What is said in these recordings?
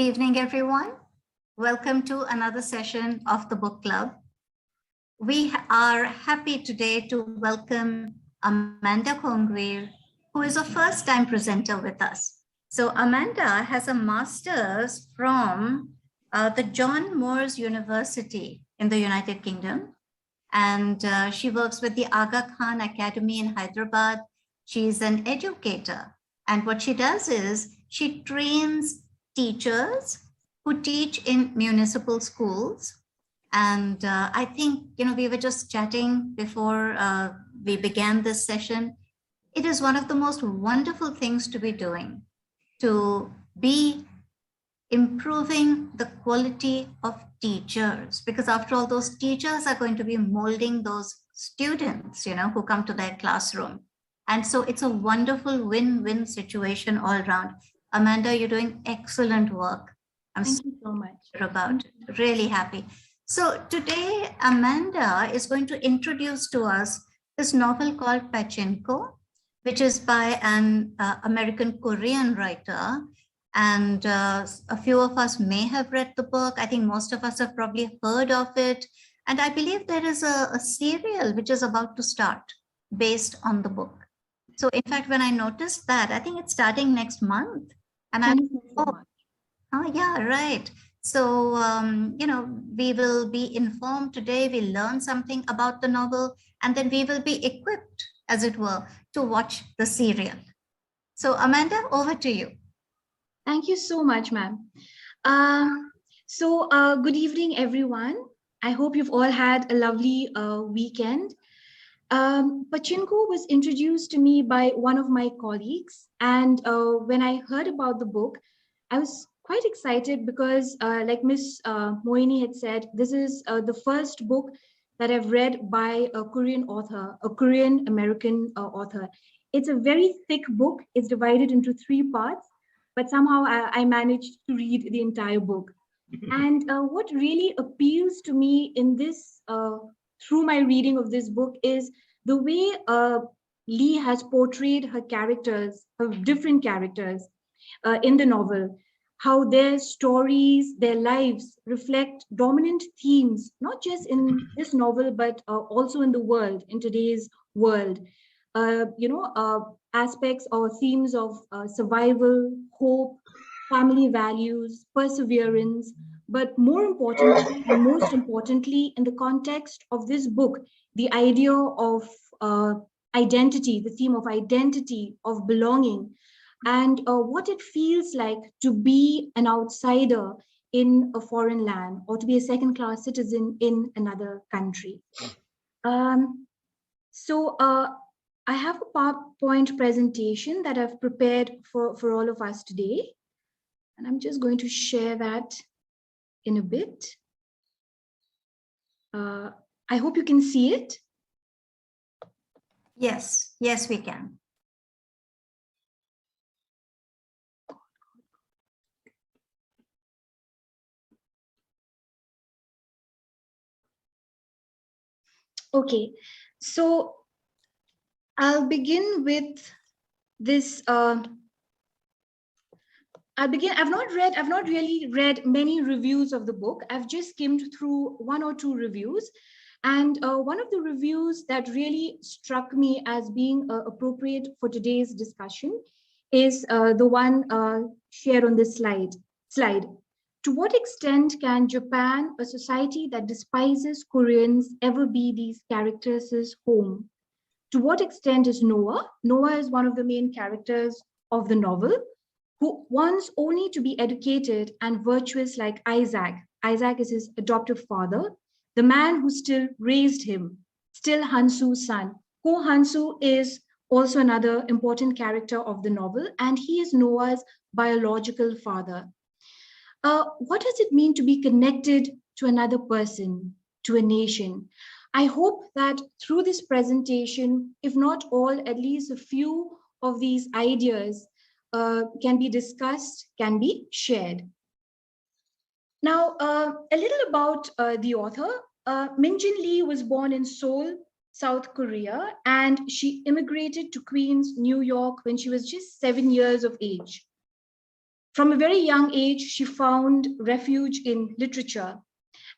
evening, everyone. Welcome to another session of the book club. We are happy today to welcome Amanda Kongwir, who is a first-time presenter with us. So Amanda has a master's from the John Moores University in the United Kingdom. And she works with the Aga Khan Academy in Hyderabad. She's an educator. And what she does is she trains teachers who teach in municipal schools. And I think, we were just chatting before we began this session. It is one of the most wonderful things to be doing, to be improving the quality of teachers, because after all, those teachers are going to be molding those students, who come to their classroom. And so it's a wonderful win-win situation all around. Amanda, you're doing excellent work. Thank you so much. About it. Really happy. So today, Amanda is going to introduce to us this novel called Pachinko, which is by an American Korean writer. And a few of us may have read the book. I think most of us have probably heard of it. And I believe there is a serial which is about to start based on the book. So in fact, when I noticed that, I think it's starting next month. And oh yeah, right. So, we will be informed today. We'll learn something about the novel, and then we will be equipped, as it were, to watch the serial. So Amanda, over to you. Thank you so much, ma'am. Good evening, everyone. I hope you've all had a lovely weekend. Pachinko was introduced to me by one of my colleagues. And when I heard about the book, I was quite excited because like Miss Moini had said, this is the first book that I've read by a Korean author, a Korean American author. It's a very thick book. It's divided into 3 parts, but somehow I managed to read the entire book. And what really appeals to me in this, through my reading of this book, is the way Lee has portrayed her characters, her different characters in the novel, how their stories, their lives reflect dominant themes, not just in this novel, but also in the world, in today's world. Aspects or themes of survival, hope, family values, perseverance, but more importantly, and most importantly, in the context of this book, the idea of identity, the theme of identity, of belonging, and what it feels like to be an outsider in a foreign land or to be a second-class citizen in another country. I have a PowerPoint presentation that I've prepared for all of us today. And I'm just going to share that in a bit. I hope you can see it. Yes, we can. Okay, so I'll begin with this. I've not really read many reviews of the book. I've just skimmed through 1 or 2 reviews. And one of the reviews that really struck me as being appropriate for today's discussion is the one shared on this slide. To what extent can Japan, a society that despises Koreans, ever be these characters' home? To what extent is Noah? Noah is one of the main characters of the novel, who wants only to be educated and virtuous like Isaac. Isaac is his adoptive father, the man who still raised him, still Hansu's son. Ko Hansu is also another important character of the novel, and he is Noah's biological father. What does it mean to be connected to another person, to a nation? I hope that through this presentation, if not all, at least a few of these ideas can be discussed, can be shared. Now, a little about the author. Min Jin Lee was born in Seoul, South Korea, and she immigrated to Queens, New York when she was just 7 years of age. From a very young age, she found refuge in literature.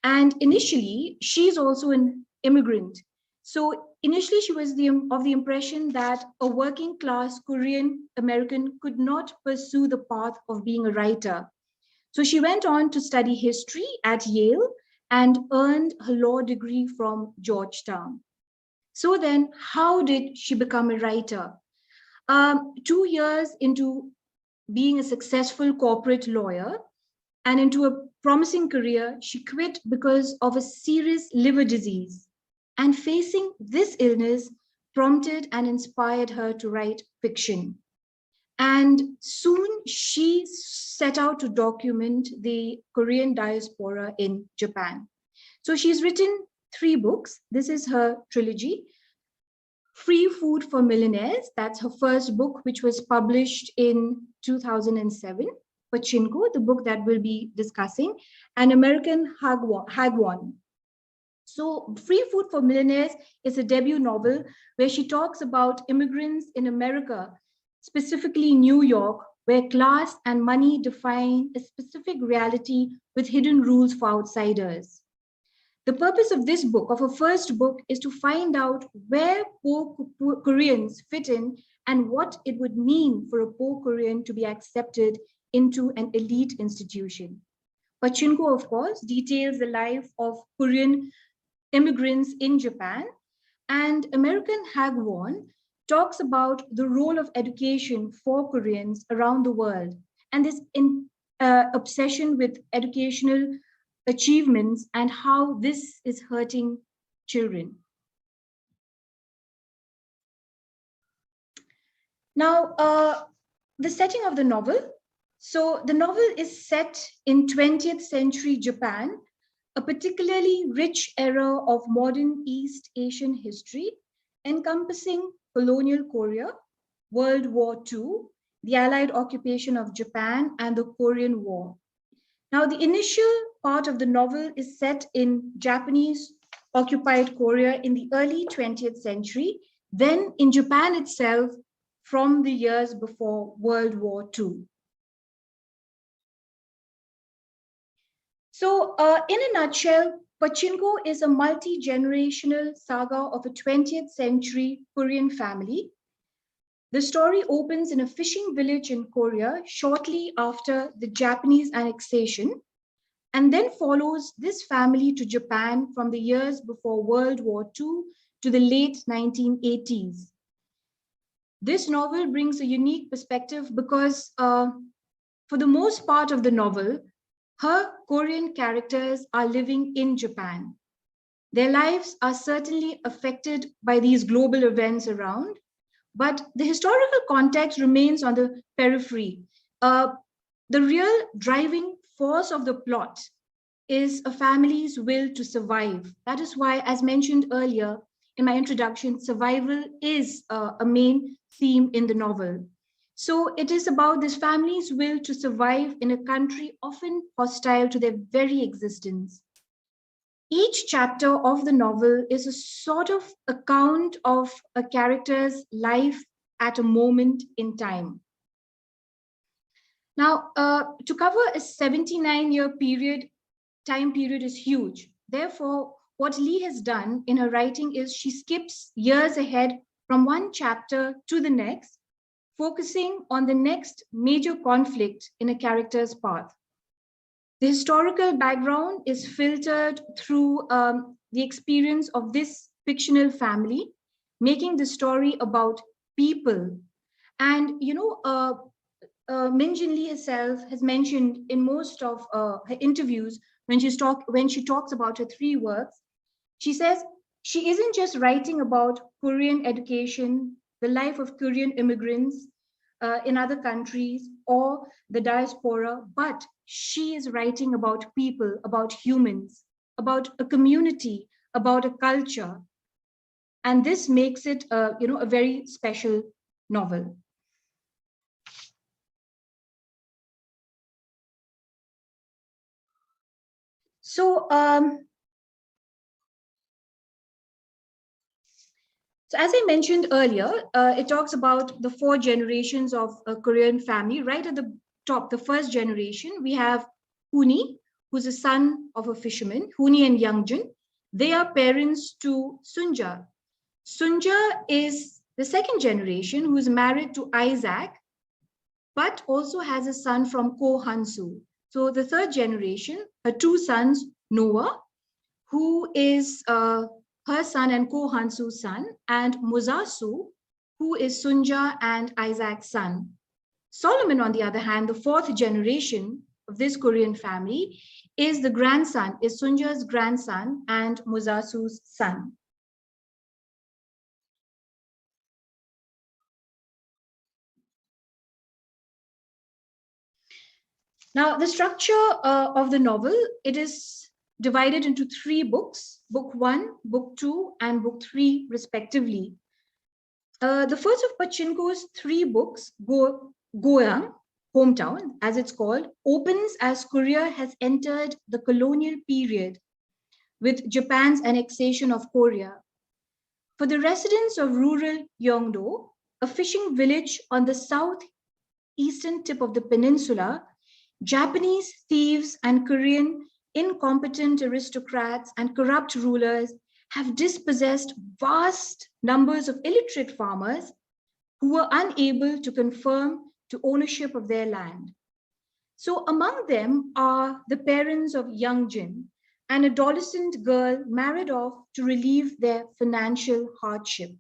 And initially, she's also an immigrant. So initially, she was of the impression that a working class Korean American could not pursue the path of being a writer. So she went on to study history at Yale and earned her law degree from Georgetown. So then, how did she become a writer? 2 years into being a successful corporate lawyer and into a promising career, she quit because of a serious liver disease. And facing this illness prompted and inspired her to write fiction. And soon she set out to document the Korean diaspora in Japan. So she's written 3 books. This is her trilogy. Free Food for Millionaires, that's her first book, which was published in 2007. Pachinko, the book that we'll be discussing, and American Hagwon. So Free Food for Millionaires is a debut novel where she talks about immigrants in America, specifically New York, where class and money define a specific reality with hidden rules for outsiders. The purpose of this book, of her first book, is to find out where poor Koreans fit in and what it would mean for a poor Korean to be accepted into an elite institution. Pachinko, of course, details the life of Korean immigrants in Japan, and American Hagwon talks about the role of education for Koreans around the world and this obsession with educational achievements and how this is hurting children. Now, the setting of the novel. So the novel is set in 20th century Japan, a particularly rich era of modern East Asian history, encompassing colonial Korea, World War II, the Allied occupation of Japan, and the Korean War. Now, the initial part of the novel is set in Japanese occupied Korea in the early 20th century, then in Japan itself from the years before World War II. So, in a nutshell, Pachinko is a multi-generational saga of a 20th century Korean family. The story opens in a fishing village in Korea shortly after the Japanese annexation, and then follows this family to Japan from the years before World War II to the late 1980s. This novel brings a unique perspective because for the most part of the novel, her Korean characters are living in Japan. Their lives are certainly affected by these global events around, but the historical context remains on the periphery. The real driving force of the plot is a family's will to survive. That is why, as mentioned earlier in my introduction, survival is a main theme in the novel. So it is about this family's will to survive in a country often hostile to their very existence. Each chapter of the novel is a sort of account of a character's life at a moment in time. Now, to cover a 79-year time period is huge. Therefore, what Lee has done in her writing is she skips years ahead from one chapter to the next, focusing on the next major conflict in a character's path. The historical background is filtered through the experience of this fictional family, making the story about people. And, Min Jin Lee herself has mentioned in most of her interviews when she talks about her 3 works, she says she isn't just writing about Korean education, the life of Korean immigrants in other countries or the diaspora, but she is writing about people, about humans, about a community, about a culture. And this makes it a very special novel. So, so as I mentioned earlier, it talks about the 4 generations of a Korean family. Right at the the first generation, we have Huni, who's a son of a fisherman, Huni and Youngjin. They are parents to Sunja. Sunja is the second generation who is married to Isaac, but also has a son from Ko Hansu. So the third generation, her two sons, Noah, who is her son and Ko Hansu's son, and Muzasu, who is Sunja and Isaac's son. Solomon, on the other hand, the fourth generation of this Korean family, is Sunja's grandson and Muzasu's son. Now, the structure of the novel, it is divided into three books, book 1, book 2, and book 3, respectively. The first of Pachinko's three books, Goyang, Hometown, as it's called, opens as Korea has entered the colonial period with Japan's annexation of Korea. For the residents of rural Yeongdo, a fishing village on the southeastern tip of the peninsula, Japanese thieves and Korean incompetent aristocrats and corrupt rulers have dispossessed vast numbers of illiterate farmers who were unable to confirm to ownership of their land. So among them are the parents of Youngjin, an adolescent girl married off to relieve their financial hardship.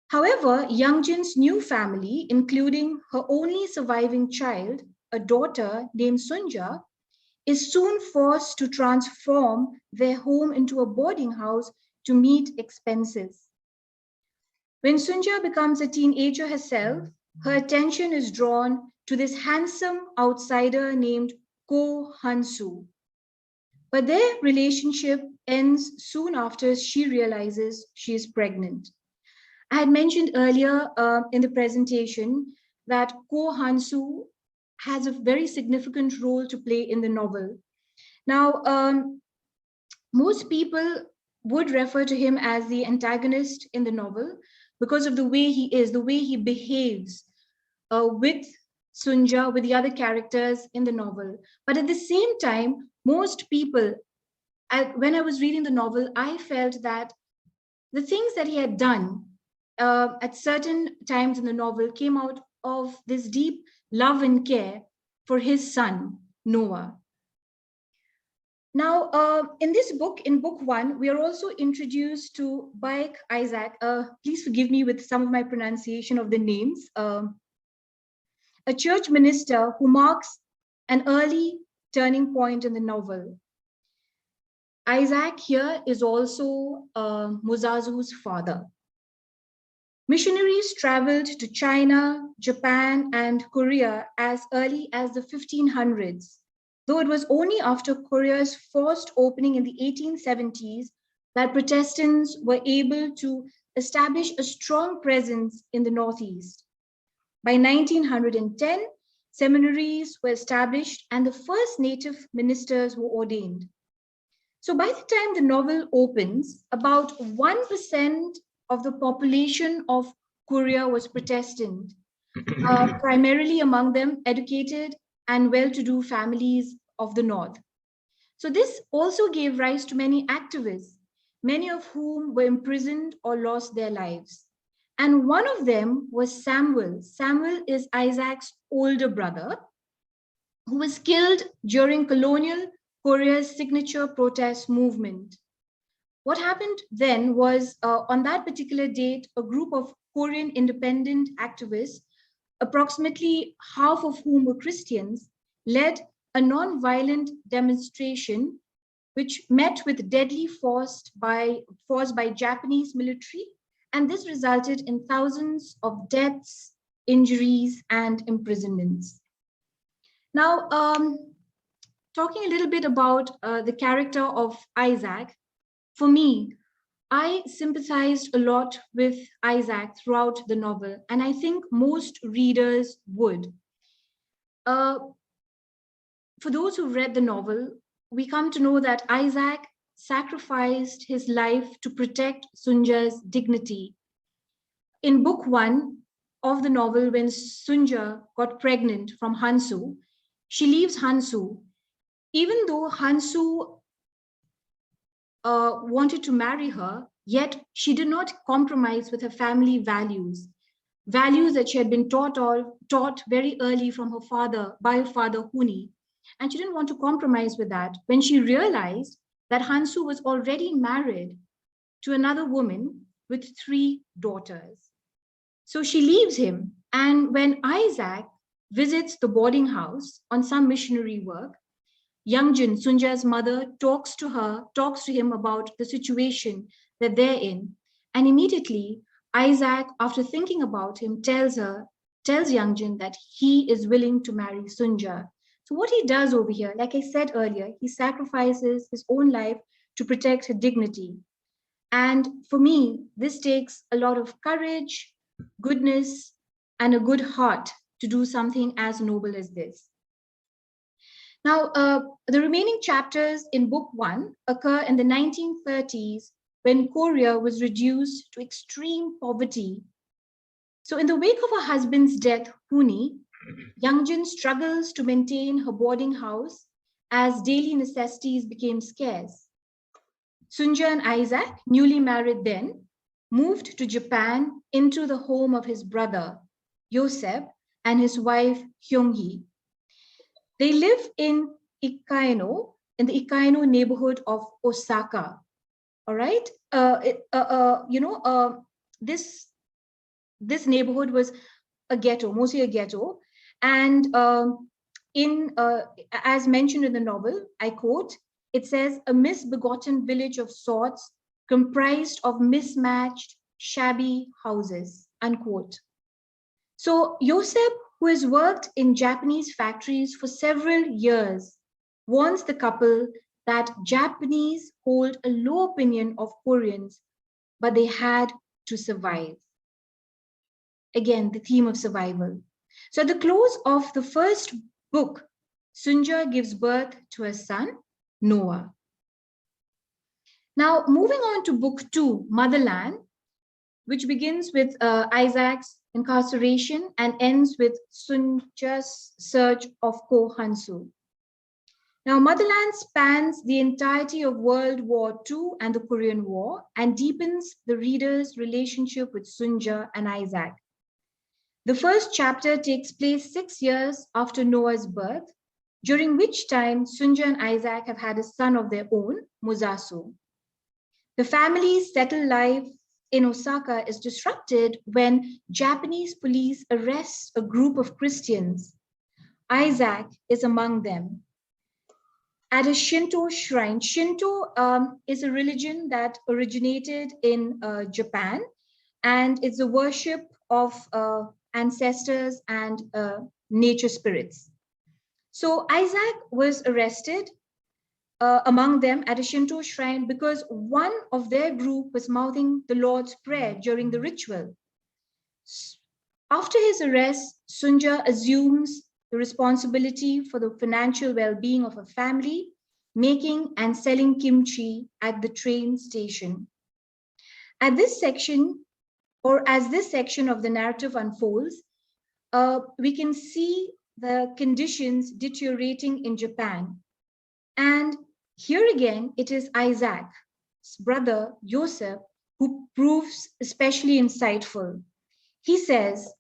However, Youngjin's new family, including her only surviving child, a daughter named Sunja, is soon forced to transform their home into a boarding house to meet expenses. When Sunja becomes a teenager herself, her attention is drawn to this handsome outsider named Ko Hansu. But their relationship ends soon after she realizes she is pregnant. I had mentioned earlier in the presentation that Ko Hansu has a very significant role to play in the novel. Now, most people would refer to him as the antagonist in the novel because of the way he is, the way he behaves with Sunja, with the other characters in the novel. But at the same time, most people, when I was reading the novel, I felt that the things that he had done at certain times in the novel came out of this deep love and care for his son, Noah. Now, in this book, in book 1, we are also introduced to Baek Isaac. Please forgive me with some of my pronunciation of the names. A church minister who marks an early turning point in the novel. Isaac here is also Muzazu's father. Missionaries traveled to China, Japan, and Korea as early as the 1500s, though it was only after Korea's forced opening in the 1870s that Protestants were able to establish a strong presence in the Northeast. By 1910, seminaries were established and the first native ministers were ordained. So by the time the novel opens, about 1% of the population of Korea was Protestant, primarily among them educated and well-to-do families of the North. So this also gave rise to many activists, many of whom were imprisoned or lost their lives. And one of them was Samuel. Samuel is Isaac's older brother, who was killed during colonial Korea's signature protest movement. What happened then was, on that particular date, a group of Korean independent activists, approximately half of whom were Christians, led a non-violent demonstration which met with deadly force by Japanese military, and this resulted in thousands of deaths, injuries, and imprisonments. Now, talking a little bit about the character of Isaac, for me, I sympathized a lot with Isaac throughout the novel, and I think most readers would. For those who read the novel, we come to know that Isaac sacrificed his life to protect Sunja's dignity. In book 1, of the novel, when Sunja got pregnant from Hansu, she leaves Hansu. Even though Hansu wanted to marry her, yet she did not compromise with her family values, values that she had been taught very early from her father, by her father Huni. And she didn't want to compromise with that when she realized that Hansu was already married to another woman with 3 daughters. So she leaves him. And when Isaac visits the boarding house on some missionary work, Youngjin, Sunja's mother, talks to him about the situation that they're in. And immediately, Isaac, after thinking about him, tells Youngjin that he is willing to marry Sunja. So what he does over here, like I said earlier, he sacrifices his own life to protect her dignity. And for me, this takes a lot of courage, goodness, and a good heart to do something as noble as this. Now, the remaining chapters in Book 1 occur in the 1930s when Korea was reduced to extreme poverty. So in the wake of her husband's death, Huni, Youngjin struggles to maintain her boarding house as daily necessities became scarce. Sunja and Isaac, newly married then, moved to Japan into the home of his brother, Yosef, and his wife, Hyunghee. They live in the Ikaino neighborhood of Osaka. All right. This neighborhood was a ghetto, mostly a ghetto. And as mentioned in the novel, I quote, it says, a misbegotten village of sorts comprised of mismatched, shabby houses, unquote. So Yosef, who has worked in Japanese factories for several years, warns the couple that Japanese hold a low opinion of Koreans, but they had to survive. Again, the theme of survival. So at the close of the first book, Sunja gives birth to her son, Noah. Now, moving on to Book 2, Motherland, which begins with Isaac's incarceration and ends with Sunja's search of Ko Hansu. Now, Motherland spans the entirety of World War II and the Korean War and deepens the reader's relationship with Sunja and Isaac. The first chapter takes place 6 years after Noah's birth, during which time Sunja and Isaac have had a son of their own, Musasu. The family's settled life in Osaka is disrupted when Japanese police arrest a group of Christians. Isaac is among them. At a Shinto shrine, Shinto is a religion that originated in Japan, and it's a worship of ancestors and nature spirits. So Isaac was arrested among them at a Shinto shrine because one of their group was mouthing the Lord's Prayer during the ritual. After his arrest, Sunja assumes the responsibility for the financial well-being of her family, making and selling kimchi at the train station. At this section, or as this section of the narrative unfolds, we can see the conditions deteriorating in Japan. And here again, it is Isaac's brother, Yosef, who proves especially insightful. He says,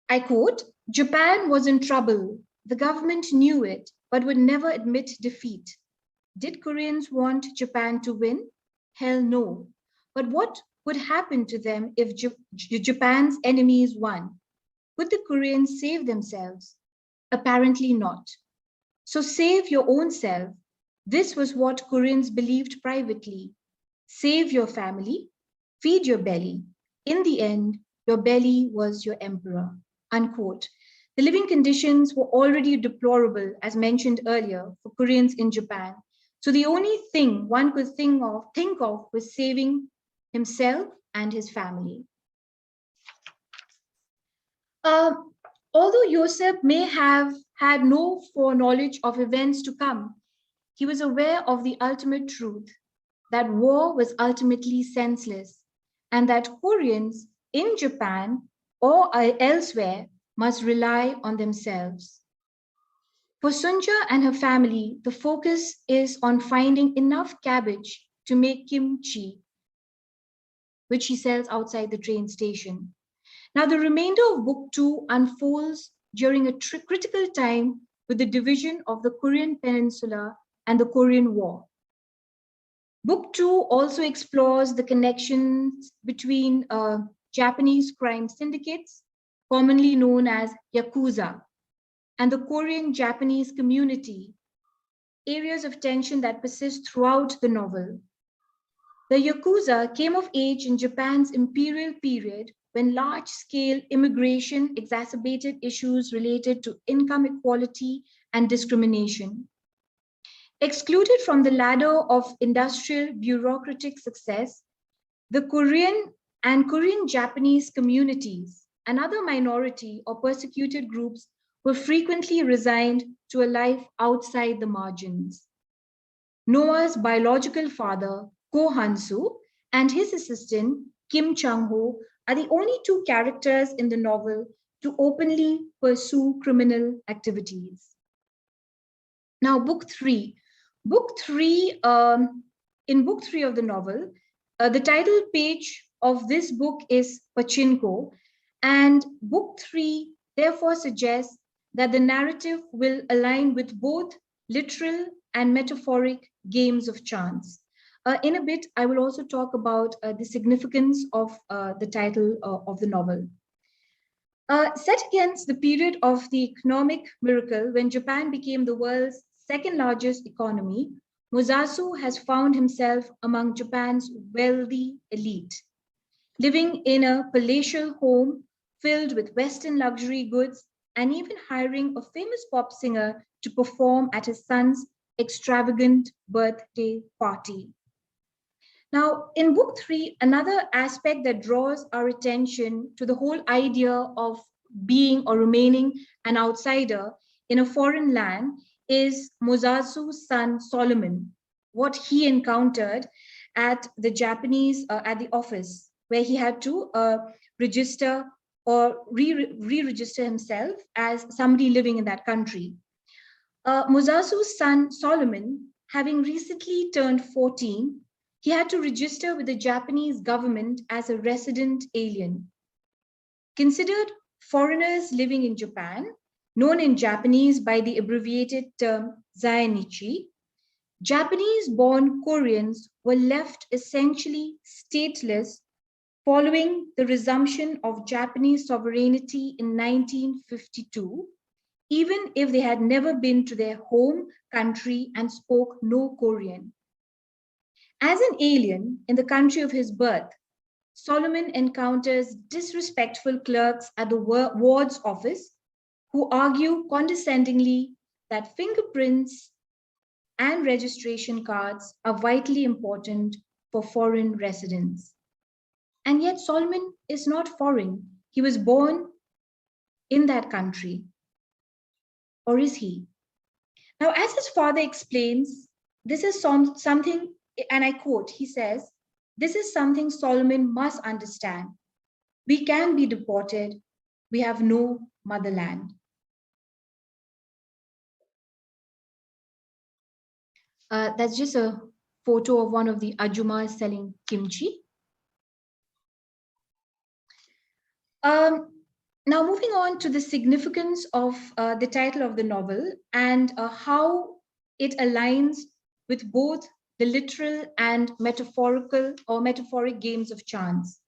I quote, Japan was in trouble. The government knew it, but would never admit defeat. Did Koreans want Japan to win? Hell no. But what would happen to them if Japan's enemies won? Would the Koreans save themselves? Apparently not. So save your own self. This was what Koreans believed privately. Save your family, feed your belly. In the end, your belly was your emperor, unquote. The living conditions were already deplorable, as mentioned earlier, for Koreans in Japan. So the only thing one could think of was saving himself and his family. Although Yosef may have had no foreknowledge of events to come, he was aware of the ultimate truth, that war was ultimately senseless, and that Koreans, in Japan or elsewhere must rely on themselves. For Sunja and her family, the focus is on finding enough cabbage to make kimchi, which she sells outside the train station. Now, the remainder of Book 2 unfolds during a critical time with the division of the Korean Peninsula and the Korean War. Book 2 also explores the connections between Japanese crime syndicates, commonly known as Yakuza, and the Korean-Japanese community, areas of tension that persist throughout the novel. The Yakuza came of age in Japan's imperial period when large-scale immigration exacerbated issues related to income equality and discrimination. Excluded from the ladder of industrial bureaucratic success, the Korean and Korean-Japanese communities and other minority or persecuted groups were frequently resigned to a life outside the margins. Noah's biological father, Ko Han-soo, and his assistant, Kim Chang-ho, are the only two characters in the novel to openly pursue criminal activities. Now, Book 3. In Book 3 of the novel, the title page of this book is Pachinko, and Book 3 therefore suggests that the narrative will align with both literal and metaphoric games of chance. In a bit, I will also talk about the significance of the title of the novel. Set against the period of the economic miracle when Japan became the world's second largest economy, Musasu has found himself among Japan's wealthy elite, living in a palatial home filled with Western luxury goods and even hiring a famous pop singer to perform at his son's extravagant birthday party. Now, in Book 3, another aspect that draws our attention to the whole idea of being or remaining an outsider in a foreign land is Musasu's son Solomon, what he encountered at the Japanese, at the office, where he had to register or re-register himself as somebody living in that country. Musasu's son Solomon, having recently turned 14, he had to register with the Japanese government as a resident alien. Considered foreigners living in Japan, known in Japanese by the abbreviated term Zainichi, Japanese-born Koreans were left essentially stateless following the resumption of Japanese sovereignty in 1952, even if they had never been to their home country and spoke no Korean. As an alien in the country of his birth, Solomon encounters disrespectful clerks at the ward's office who argue condescendingly that fingerprints and registration cards are vitally important for foreign residents. And yet Solomon is not foreign. He was born in that country. Or is he? Now, as his father explains, this is something, and I quote, he says, "This is something Solomon must understand. We can be deported. We have no motherland." That's just a photo of one of the ajumas selling kimchi. Now, moving on to the significance of the title of the novel and how it aligns with both the literal and metaphoric games of chance.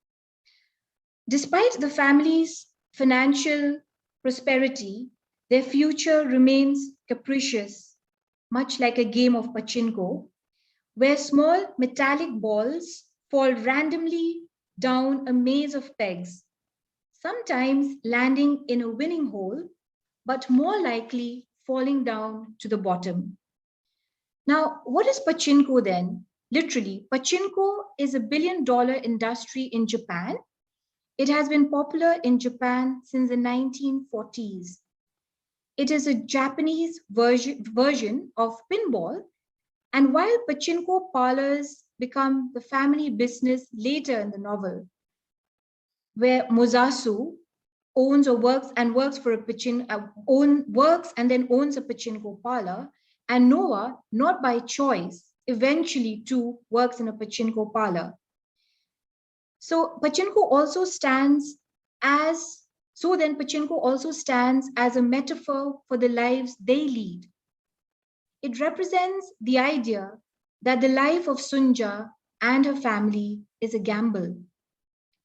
Despite the family's financial prosperity, their future remains capricious, much like a game of Pachinko, where small metallic balls fall randomly down a maze of pegs, sometimes landing in a winning hole, but more likely falling down to the bottom. Now, what is Pachinko then? Literally, Pachinko is a billion-dollar industry in Japan. It has been popular in Japan since the 1940s. It is a Japanese version of pinball, and while Pachinko parlors become the family business later in the novel, where Musasu owns or works and works for a works and then owns a pachinko parlor, and Noah, not by choice, eventually too works in a pachinko parlor. So pachinko also stands as Pachinko also stands as a metaphor for the lives they lead. It represents the idea that the life of Sunja and her family is a gamble.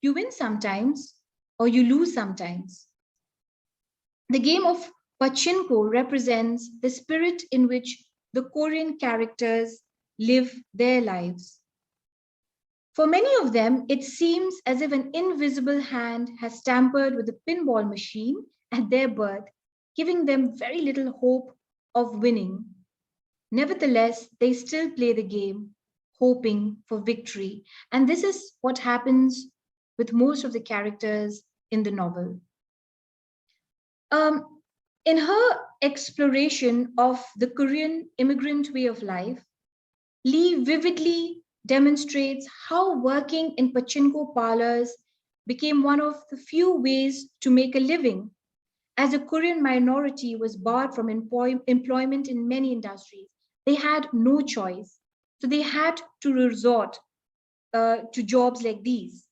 You win sometimes or you lose sometimes. The game of Pachinko represents the spirit in which the Korean characters live their lives. For many of them, it seems as if an invisible hand has tampered with the pinball machine at their birth, giving them very little hope of winning. Nevertheless, they still play the game, hoping for victory. And this is what happens with most of the characters in the novel. In her exploration of the Korean immigrant way of life, Lee vividly demonstrates how working in pachinko parlors became one of the few ways to make a living, as the Korean minority was barred from employment in many industries. They had no choice, so they had to resort to jobs like these.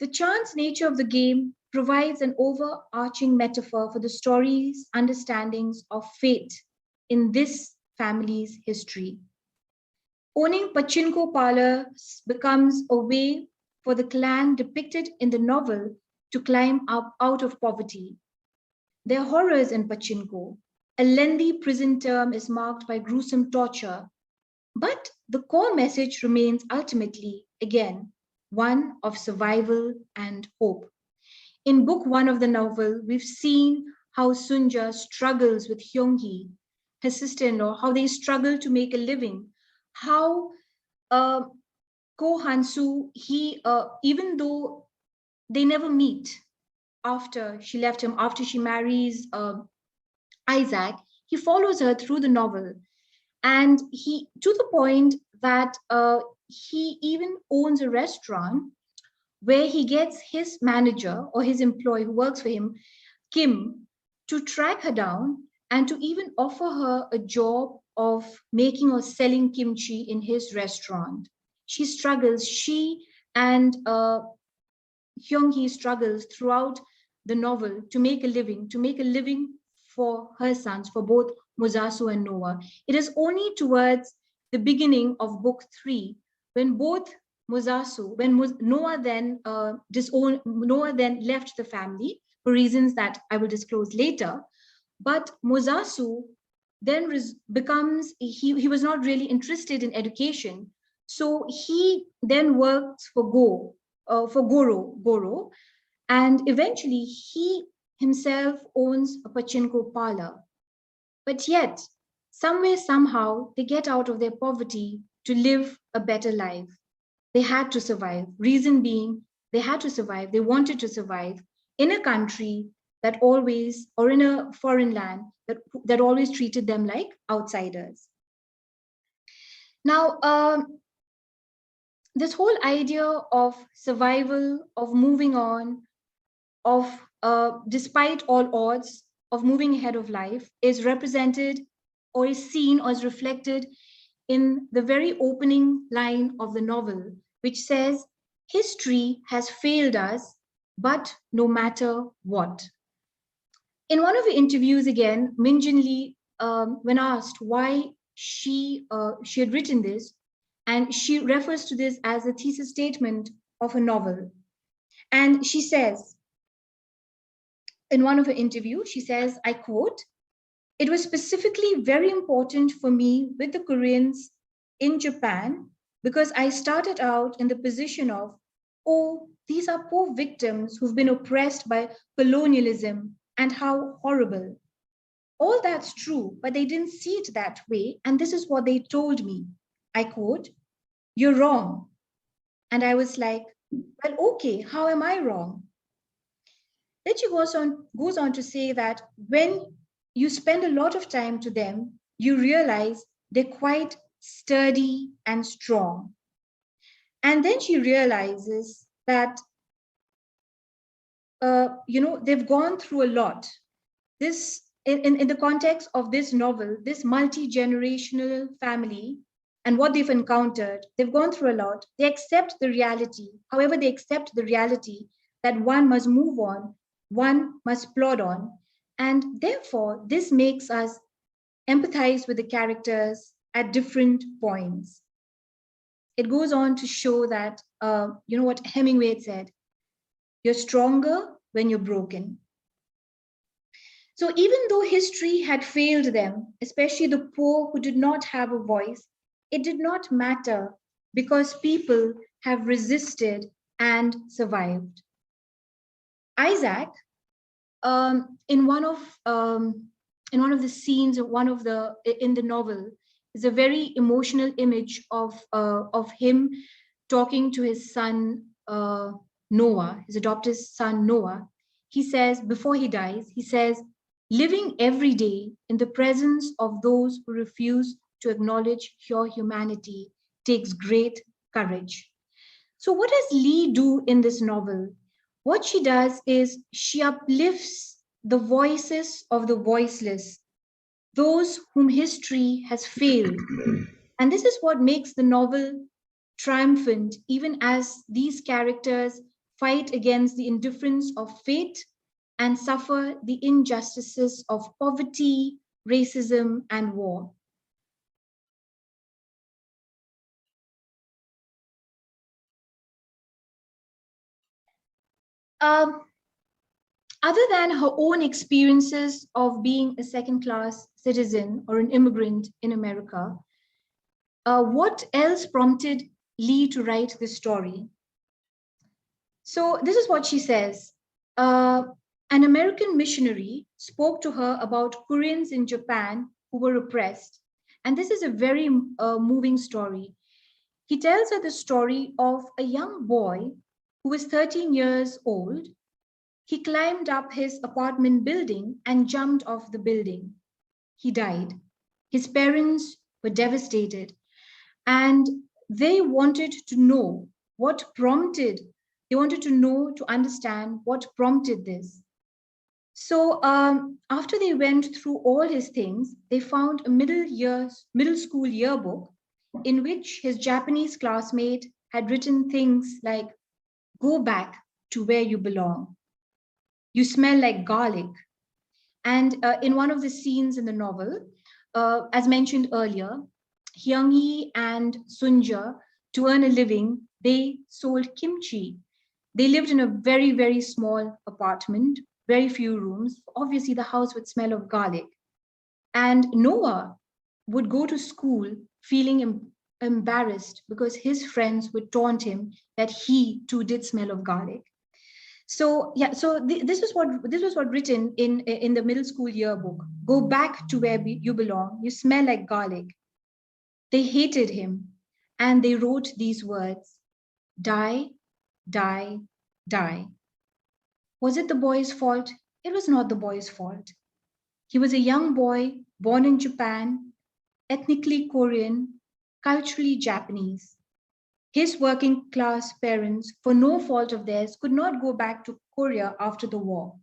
The chance nature of the game provides an overarching metaphor for the story's understandings of fate in this family's history. Owning pachinko parlors becomes a way for the clan depicted in the novel to climb up out of poverty. There are horrors in pachinko. A lengthy prison term is marked by gruesome torture, but the core message remains ultimately, again, one of survival and hope. In book one of the novel, we've seen how Sunja struggles with Hyung-hee, his sister-in-law, how they struggle to make a living, how Ko Han-soo, even though they never meet after she left him, after she marries Isaac, he follows her through the novel. And he, to the point that he even owns a restaurant where he gets his manager or his employee who works for him, Kim, to track her down and to even offer her a job of making or selling kimchi in his restaurant. She struggles, she and Hyung-hee struggles throughout the novel to make a living for her sons, for both Musasu and Noah. It is only towards the beginning of book 3 when both Noah then Noah then left the family for reasons that I will disclose later. But Musasu then becomes, he was not really interested in education. So he then works for Goro, and eventually he himself owns a pachinko parlor. But yet, somewhere, somehow, they get out of their poverty to live a better life. They had to survive. Reason being, they had to survive. They wanted to survive in a country that always, or in a foreign land that always treated them like outsiders. Now, this whole idea of survival, of moving on, of despite all odds, of moving ahead of life is represented or is seen or is reflected in the very opening line of the novel, which says, "History has failed us, but no matter what." In one of the interviews again, Min Jin Lee, when asked why she had written this, and she refers to this as a thesis statement of a novel. And she says, in one of her interviews, she says, I quote, "It was specifically very important for me with the Koreans in Japan because I started out in the position of, oh, these are poor victims who've been oppressed by colonialism and how horrible. All that's true, but they didn't see it that way. And this is what they told me. I quote, you're wrong. And I was like, well, okay, how am I wrong? Then she goes on to say that when you spend a lot of time to them, you realize they're quite sturdy and strong. And then she realizes that they've gone through a lot. This, in the context of this novel, this multi-generational family and what they've encountered, they've gone through a lot. They accept the reality. However, they accept the reality that one must move on, one must plod on. And therefore, this makes us empathize with the characters at different points. It goes on to show that, what Hemingway had said, you're stronger when you're broken. So even though history had failed them, especially the poor who did not have a voice, it did not matter because people have resisted and survived. Isaac, in one of the scenes in the novel, is a very emotional image of him talking to his son Noah, his adopted son Noah. He says, before he dies, he says, living every day in the presence of those who refuse to acknowledge your humanity takes great courage. So what does Lee do in this novel? What she does is she uplifts the voices of the voiceless, those whom history has failed. And this is what makes the novel triumphant, even as these characters fight against the indifference of fate and suffer the injustices of poverty, racism, and war. Other than her own experiences of being a second-class citizen or an immigrant in America, what else prompted Lee to write this story? So this is what she says. An American missionary spoke to her about Koreans in Japan who were oppressed. And this is a very moving story. He tells her the story of a young boy who was 13 years old. He climbed up his apartment building and jumped off the building. He died. His parents were devastated, and they wanted to know they wanted to understand what prompted this. So after they went through all his things, they found a middle school yearbook in which his Japanese classmate had written things like, "Go back to where you belong. You smell like garlic." And in one of the scenes in the novel, as mentioned earlier, Hyung-hee and Sunja, to earn a living, they sold kimchi. They lived in a very, very small apartment, very few rooms. Obviously, the house would smell of garlic. And Noah would go to school feeling embarrassed because his friends would taunt him that he too did smell of garlic. So yeah, this was what written in the middle school yearbook. Go back to where you belong. You smell like garlic. They hated him, and they wrote these words: die, die, die. Was it the boy's fault? It was not the boy's fault. He was a young boy born in Japan, ethnically Korean, culturally Japanese. His working class parents, for no fault of theirs, could not go back to Korea after the war.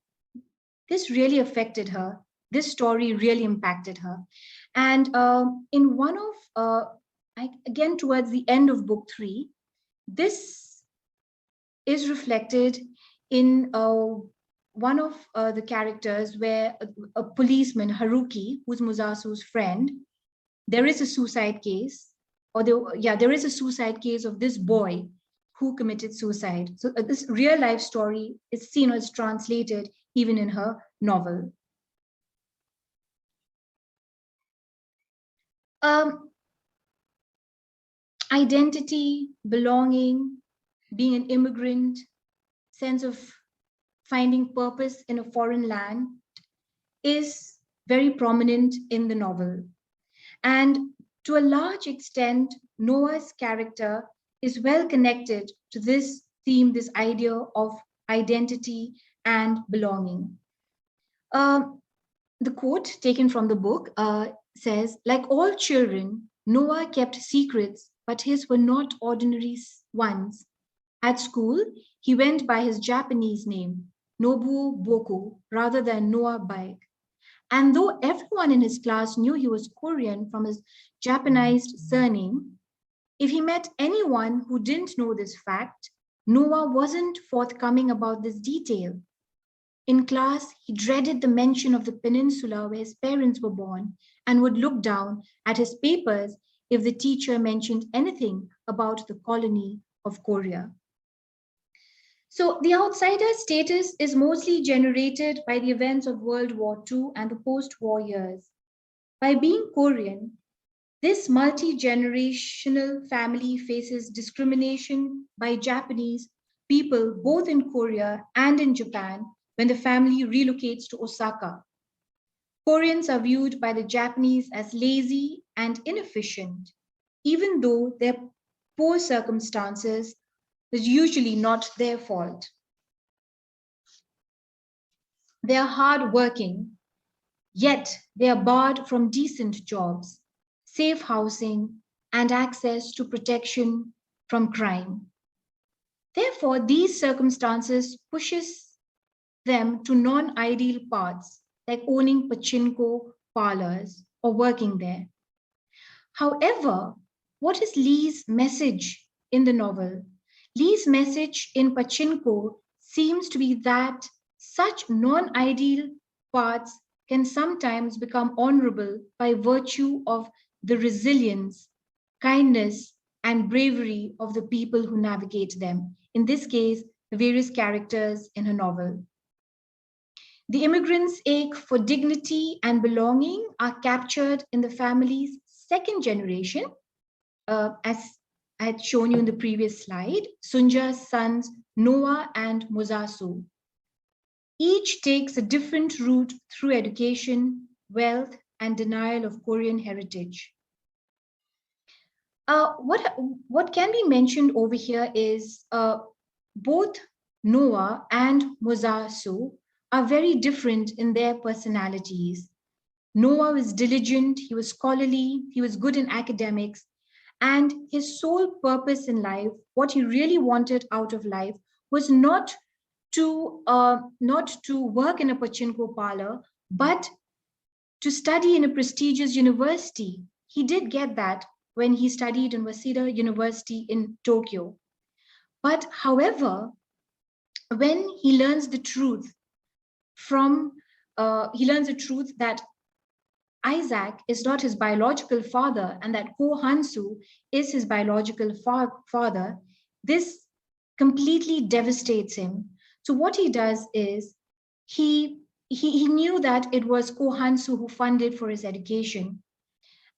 This really affected her. This story really impacted her. And in one of, again, towards the end of book 3, this is reflected in one of the characters where a policeman, Haruki, who's Musasu's friend, there is a suicide case. There is a suicide case of this boy who committed suicide. So this real life story is seen or is translated even in her novel. Identity, belonging, being an immigrant, sense of finding purpose in a foreign land is very prominent in the novel. And to a large extent, Noah's character is well connected to this theme, this idea of identity and belonging. The quote taken from the book says, like all children, Noah kept secrets, but his were not ordinary ones. At school, he went by his Japanese name, Nobuo Boku rather than Noah Baek. And though everyone in his class knew he was Korean from his Japanized surname, if he met anyone who didn't know this fact, Noah wasn't forthcoming about this detail. In class, he dreaded the mention of the peninsula where his parents were born and would look down at his papers if the teacher mentioned anything about the colony of Korea. So the outsider status is mostly generated by the events of World War II and the post-war years. By being Korean, this multi-generational family faces discrimination by Japanese people both in Korea and in Japan when the family relocates to Osaka. Koreans are viewed by the Japanese as lazy and inefficient, even though their poor circumstances is usually not their fault. They are hardworking, yet they are barred from decent jobs, safe housing, and access to protection from crime. Therefore, these circumstances pushes them to non-ideal paths like owning pachinko parlors or working there. However, what is Lee's message in the novel? Lee's message in Pachinko seems to be that such non-ideal paths can sometimes become honorable by virtue of the resilience, kindness, and bravery of the people who navigate them. In this case, the various characters in her novel. The immigrants' ache for dignity and belonging are captured in the family's second generation, as I had shown you in the previous slide, Sunja's sons Noah and Musasu. Each takes a different route through education, wealth, and denial of Korean heritage. What can be mentioned over here is both Noah and Musasu are very different in their personalities. Noah was diligent, he was scholarly, he was good in academics, and his sole purpose in life, what he really wanted out of life, was not to work in a pachinko parlor, but to study in a prestigious university. He did get that when he studied in Waseda University in Tokyo. But however, when he learns the truth that Isaac is not his biological father and that Ko Hansu is his biological father, this completely devastates him. So what he does is he knew that it was Ko Hansu who funded for his education.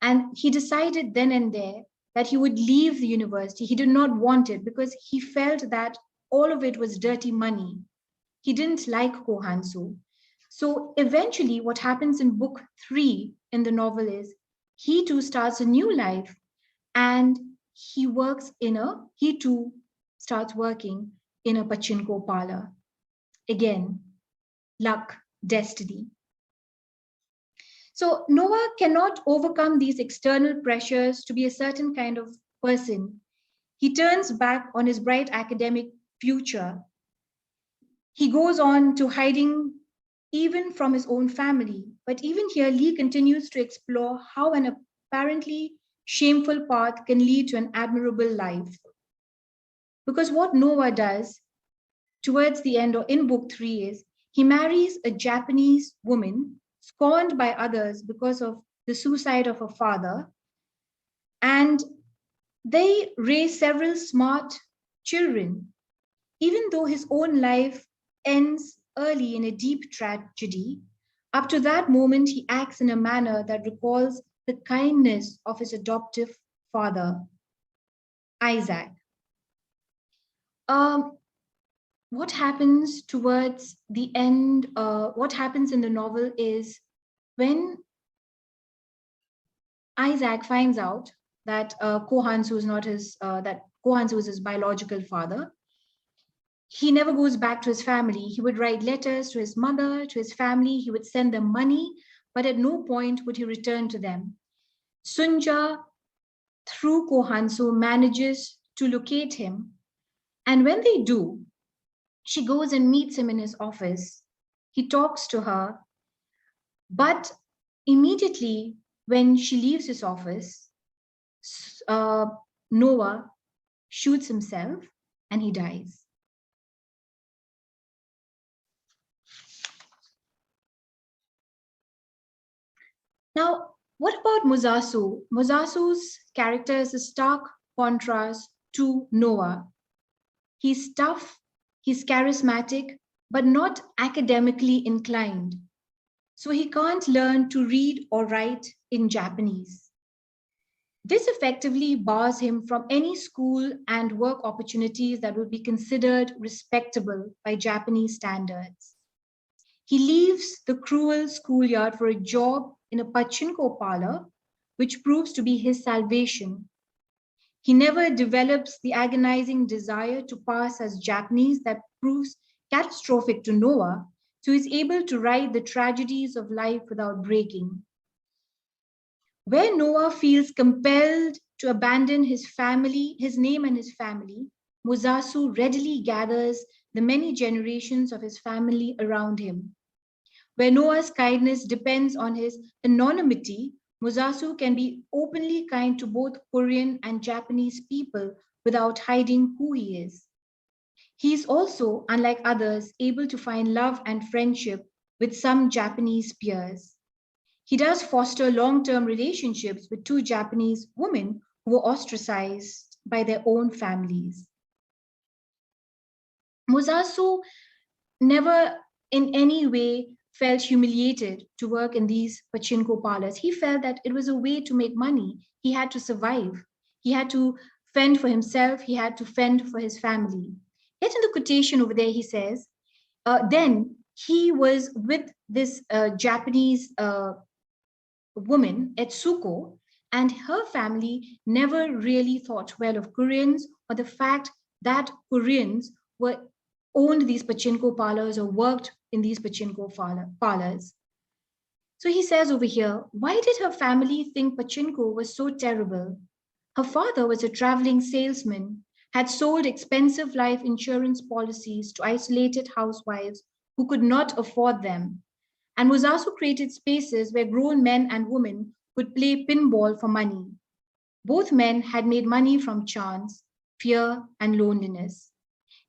And he decided then and there that he would leave the university. He did not want it because he felt that all of it was dirty money. He didn't like Ko Hansu. So eventually what happens in book 3 in the novel is he too starts a new life and he too starts working in a pachinko parlor. Again, luck, destiny. So Noah cannot overcome these external pressures to be a certain kind of person. He turns back on his bright academic future. He goes on to hiding even from his own family. But even here, Lee continues to explore how an apparently shameful path can lead to an admirable life. Because what Noah does towards the end or in book 3 is he marries a Japanese woman scorned by others because of the suicide of her father. And they raise several smart children, even though his own life ends early in a deep tragedy. Up to that moment, he acts in a manner that recalls the kindness of his adoptive father, Isaac. What happens towards the end, what happens in the novel is when Isaac finds out that Ko Hansu is his biological father, he never goes back to his family. He would write letters to his mother, to his family. He would send them money, but at no point would he return to them. Sunja, through Ko Hansu, manages to locate him. And when they do, She goes and meets him in his office. He talks to her, but immediately when she leaves his office, uh, Noah shoots himself and he dies. Now, what about Musasu? Musasu's character is a stark contrast to Noah. He's tough, he's charismatic, but not academically inclined. So he can't learn to read or write in Japanese. This effectively bars him from any school and work opportunities that would be considered respectable by Japanese standards. He leaves the cruel schoolyard for a job in a pachinko parlor, which proves to be his salvation. He never develops the agonizing desire to pass as Japanese that proves catastrophic to Noah, so he's able to write the tragedies of life without breaking. Where Noah feels compelled to abandon his family, his name and his family, Musasu readily gathers the many generations of his family around him. Where Noah's kindness depends on his anonymity, Musasu can be openly kind to both Korean and Japanese people without hiding who he is. He is also, unlike others, able to find love and friendship with some Japanese peers. He does foster long-term relationships with two Japanese women who were ostracized by their own families. Musasu never in any way felt humiliated to work in these pachinko parlors. He felt that it was a way to make money. He had to survive. He had to fend for himself. He had to fend for his family. Yet in the quotation over there, he says, then he was with this Japanese woman, Etsuko, and her family never really thought well of Koreans or the fact that Koreans were owned these pachinko parlors or worked in these pachinko parlors. So he says over here, why did her family think pachinko was so terrible? Her father was a traveling salesman, had sold expensive life insurance policies to isolated housewives who could not afford them, and was also created spaces where grown men and women could play pinball for money. Both men had made money from chance, fear, and loneliness.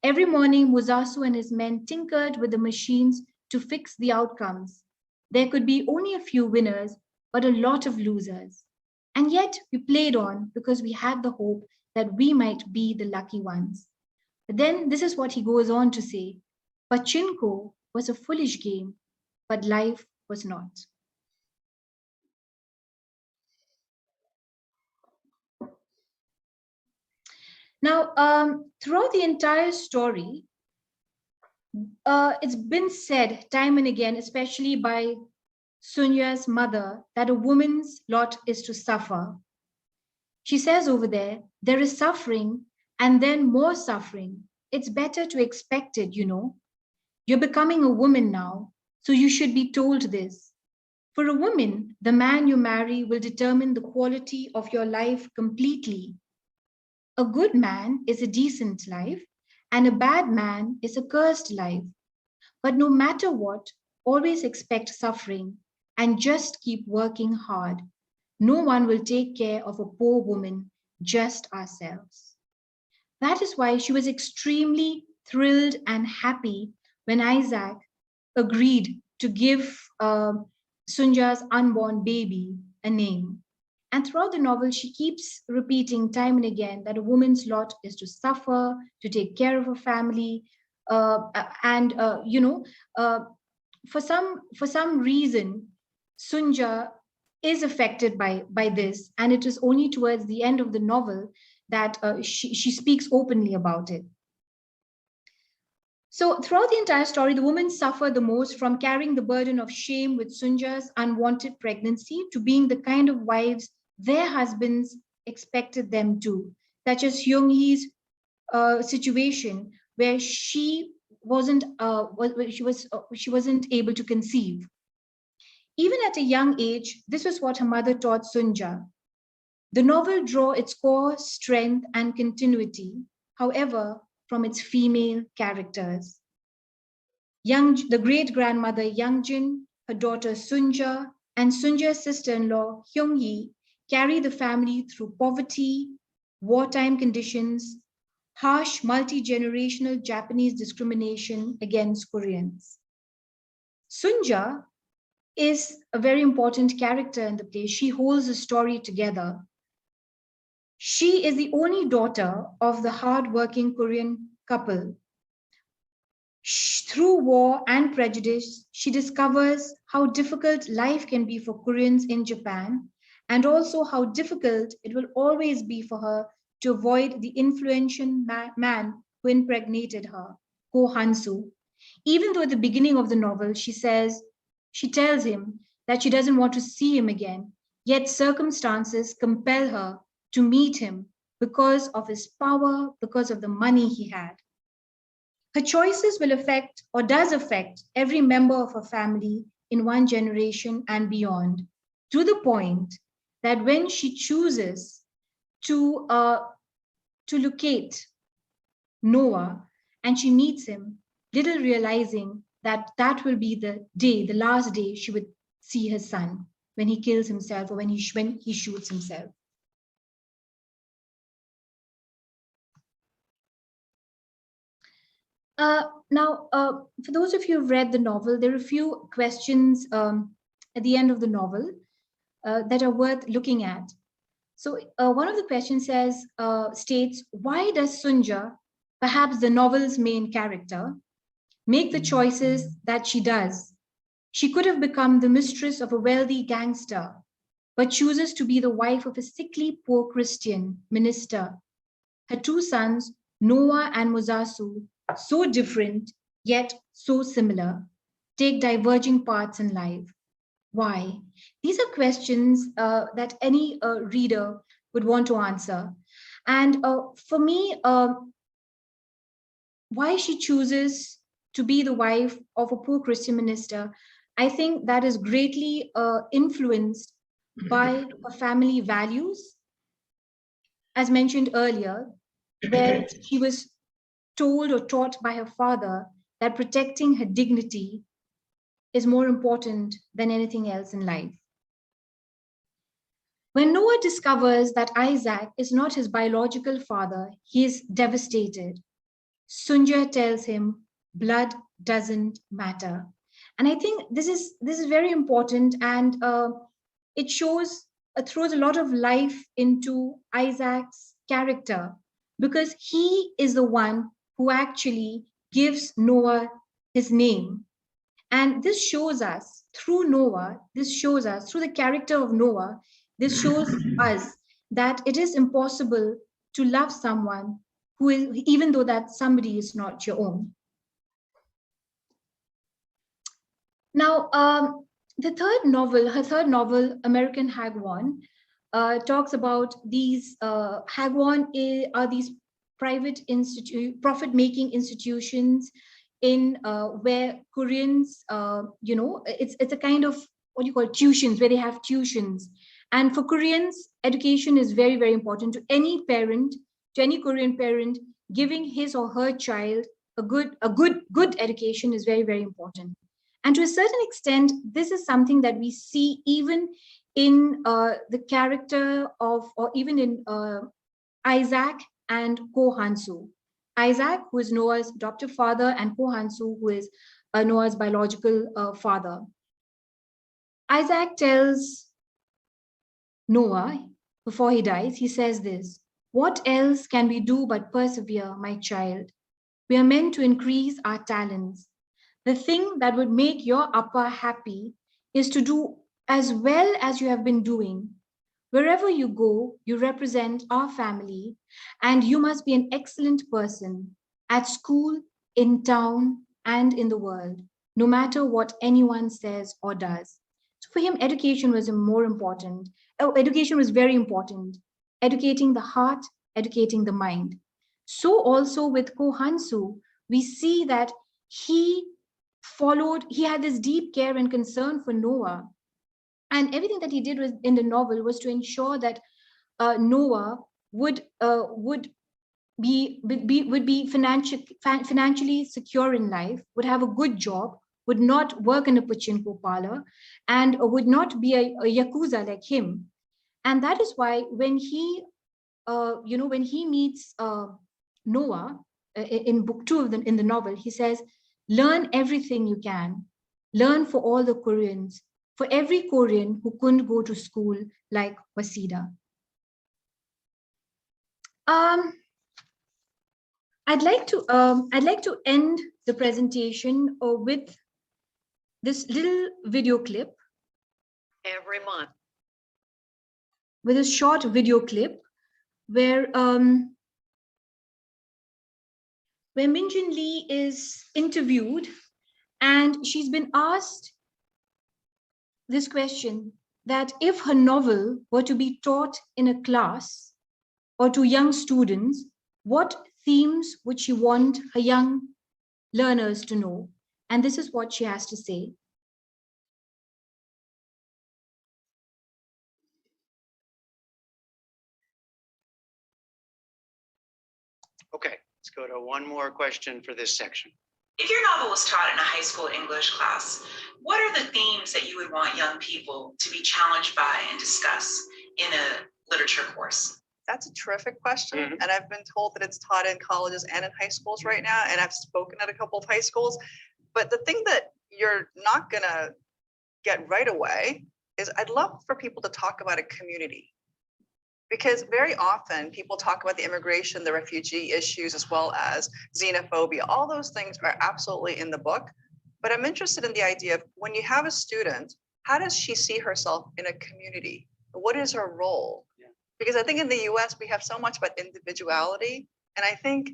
Every morning, Musasu and his men tinkered with the machines to fix the outcomes. There could be only a few winners, but a lot of losers. And yet, we played on because we had the hope that we might be the lucky ones. But then, this is what he goes on to say: Pachinko was a foolish game, but life was not. Now, throughout the entire story, it's been said time and again, especially by Sunya's mother, that a woman's lot is to suffer. She says over there is suffering and then more suffering. It's better to expect it, you know. You're becoming a woman now, so you should be told this. For a woman, the man you marry will determine the quality of your life completely. A good man is a decent life, and a bad man is a cursed life. But no matter what, always expect suffering and just keep working hard. No one will take care of a poor woman, just ourselves. That is why she was extremely thrilled and happy when Isaac agreed to give Sunja's unborn baby a name. And throughout the novel, she keeps repeating time and again that a woman's lot is to suffer, to take care of her family, and uh, for some reason, Sunja is affected by this, and it is only towards the end of the novel that she speaks openly about it. So, throughout the entire story, the women suffer the most from carrying the burden of shame with Sunja's unwanted pregnancy to being the kind of wives their husbands expected them to, such as Hyung Hee's situation where she wasn't she wasn't able to conceive. Even at a young age, this was what her mother taught Sunja. The novel draw its core strength and continuity, however, from its female characters. The great-grandmother Yangjin, her daughter Sunja, and Sunja's sister-in-law Hyung-hee carry the family through poverty, wartime conditions, harsh multi-generational Japanese discrimination against Koreans. Sunja is a very important character in the play. She holds the story together. She is the only daughter of the hard-working Korean couple. Through war and prejudice, she discovers how difficult life can be for Koreans in Japan, and also how difficult it will always be for her to avoid the influential man who impregnated her, Ko Hansu. Even though at the beginning of the novel, she tells him that she doesn't want to see him again, yet circumstances compel her to meet him because of his power, because of the money he had. Her choices will affect or does affect every member of her family in one generation and beyond, to the point that when she chooses to locate Noah and she meets him, little realizing that that will be the last day she would see her son when he kills himself or when he shoots himself. For those of you who've read the novel, there are a few questions at the end of the novel that are worth looking at. So one of the questions states, why does Sunja, perhaps the novel's main character, make the choices that she does? She could have become the mistress of a wealthy gangster, but chooses to be the wife of a sickly poor Christian minister. Her two sons, Noah and Musasu, so different yet so similar, take diverging paths in life. Why? These are questions that any reader would want to answer. And for me, why she chooses to be the wife of a poor Christian minister, I think that is greatly influenced by her family values. As mentioned earlier, where she was told or taught by her father that protecting her dignity is more important than anything else in life. When Noah discovers that Isaac is not his biological father, he is devastated. Sunja tells him, blood doesn't matter. And I think this is very important, and it throws a lot of life into Isaac's character, because he is the one who actually gives Noah his name. And this shows us through Noah, through the character of Noah, this shows us that it is impossible to love someone who is, even though that somebody is not your own. Now, her third novel, American Hagwon, talks about these Hagwon are these profit-making institutions in where Koreans, it's a kind of what you call tuitions, where they have tuitions. And for Koreans, education is very, very important to any Korean parent. Giving his or her child a good education is very, very important. And to a certain extent, this is something that we see even in the character of, or even in Isaac and Ko Hansu. Isaac, who is Noah's adoptive father, and Ko Hansu, who is Noah's biological father. Isaac tells Noah, before he dies, he says this, "What else can we do but persevere, my child? We are meant to increase our talents. The thing that would make your Appa happy is to do as well as you have been doing. Wherever you go, you represent our family, and you must be an excellent person at school, in town, and in the world, no matter what anyone says or does." So for him, education was more important. Education was very important. Educating the heart, educating the mind. So also with Ko Hansu, we see that he had this deep care and concern for Noah. And everything that he did in the novel was to ensure that Noah would would be financially secure in life, would have a good job, would not work in a pachinko parlor, and would not be a yakuza like him. And that is why when when he meets Noah in book 2 of in the novel, he says, "Learn everything you can. Learn for all the Koreans, for every Korean who couldn't go to school like Wasida." Um, I'd like to end the presentation with this little video clip. Every month. With a short video clip where Min Jin Lee is interviewed and she's been asked this question, that if her novel were to be taught in a class or to young students, what themes would she want her young learners to know? And this is what she has to say. Okay, let's go to one more question for this section. If your novel was taught in a high school English class, what are the themes that you would want young people to be challenged by and discuss in a literature course? That's a terrific question. And I've been told that it's taught in colleges and in high schools right now. And I've spoken at a couple of high schools. But the thing that you're not going to get right away is I'd love for people to talk about a community. Because very often people talk about the immigration, the refugee issues, as well as xenophobia. All those things are absolutely in the book. But I'm interested in the idea of when you have a student, how does she see herself in a community? What is her role? Because I think in the US, we have so much about individuality. And I think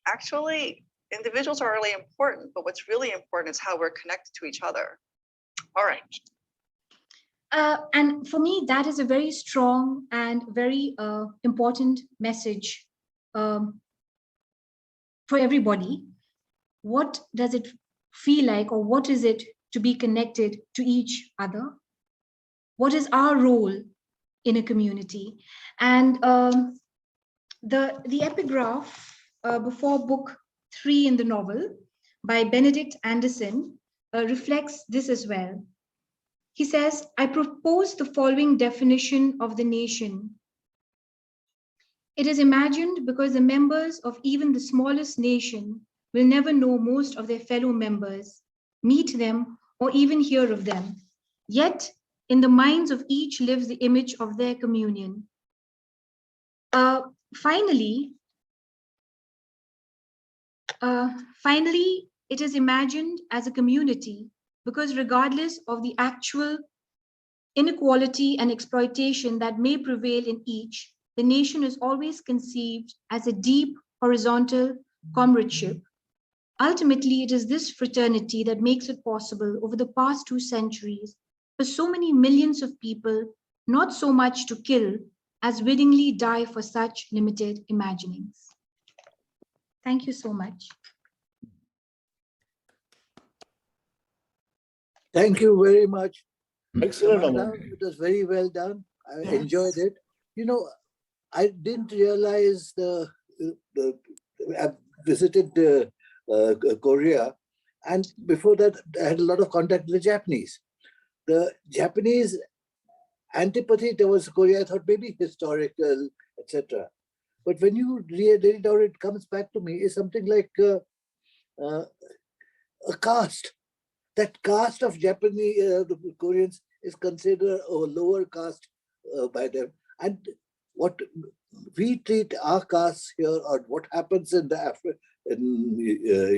actually individuals are really important, but what's really important is how we're connected to each other. All right. And for me, that is a very strong and very important message for everybody. What does it feel like, or what is it to be connected to each other? What is our role in a community? And the epigraph before book 3 in the novel by Benedict Anderson reflects this as well. He says, "I propose the following definition of the nation. It is imagined because the members of even the smallest nation will never know most of their fellow members, meet them, or even hear of them. Yet, in the minds of each lives the image of their communion. Finally, it is imagined as a community because regardless of the actual inequality and exploitation that may prevail in each, the nation is always conceived as a deep horizontal comradeship. Ultimately, it is this fraternity that makes it possible over the past 2 centuries for so many millions of people not so much to kill as willingly die for such limited imaginings." Thank you so much. Thank you very much. Excellent, Amanda. Aman. It was very well done. I Yes. enjoyed it. You know, I didn't realize I've visited Korea, and before that, I had a lot of contact with the Japanese. The Japanese antipathy towards Korea, I thought maybe historical, etc. But when you read it out, it comes back to me is something like a caste. That caste of Japanese Koreans is considered a lower caste by them. And what we treat our castes here, or what happens in the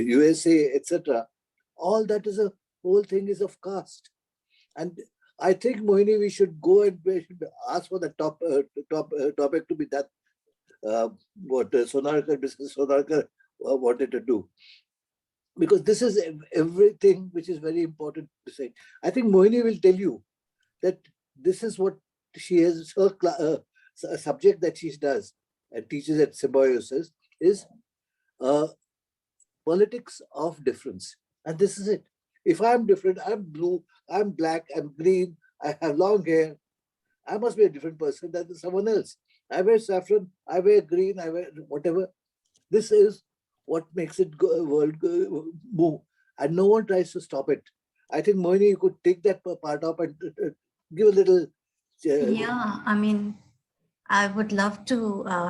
USA, etc., all that is a whole thing is of caste. And I think, Mohini, we should go and we should ask for the topic to be that what Sonarkar, Mrs. Sonarkar wanted to do. Because this is everything which is very important to say. I think Mohini will tell you that this is what she has, her a subject that she does and teaches at Symbiosis is politics of difference. And this is it. If I'm different, I'm blue, I'm black, I'm green, I have long hair, I must be a different person than someone else. I wear saffron, I wear green, I wear whatever. This is what makes it move, and no one tries to stop it. I think, Moini, you could take that part up and give a little. Yeah, I mean, I would love to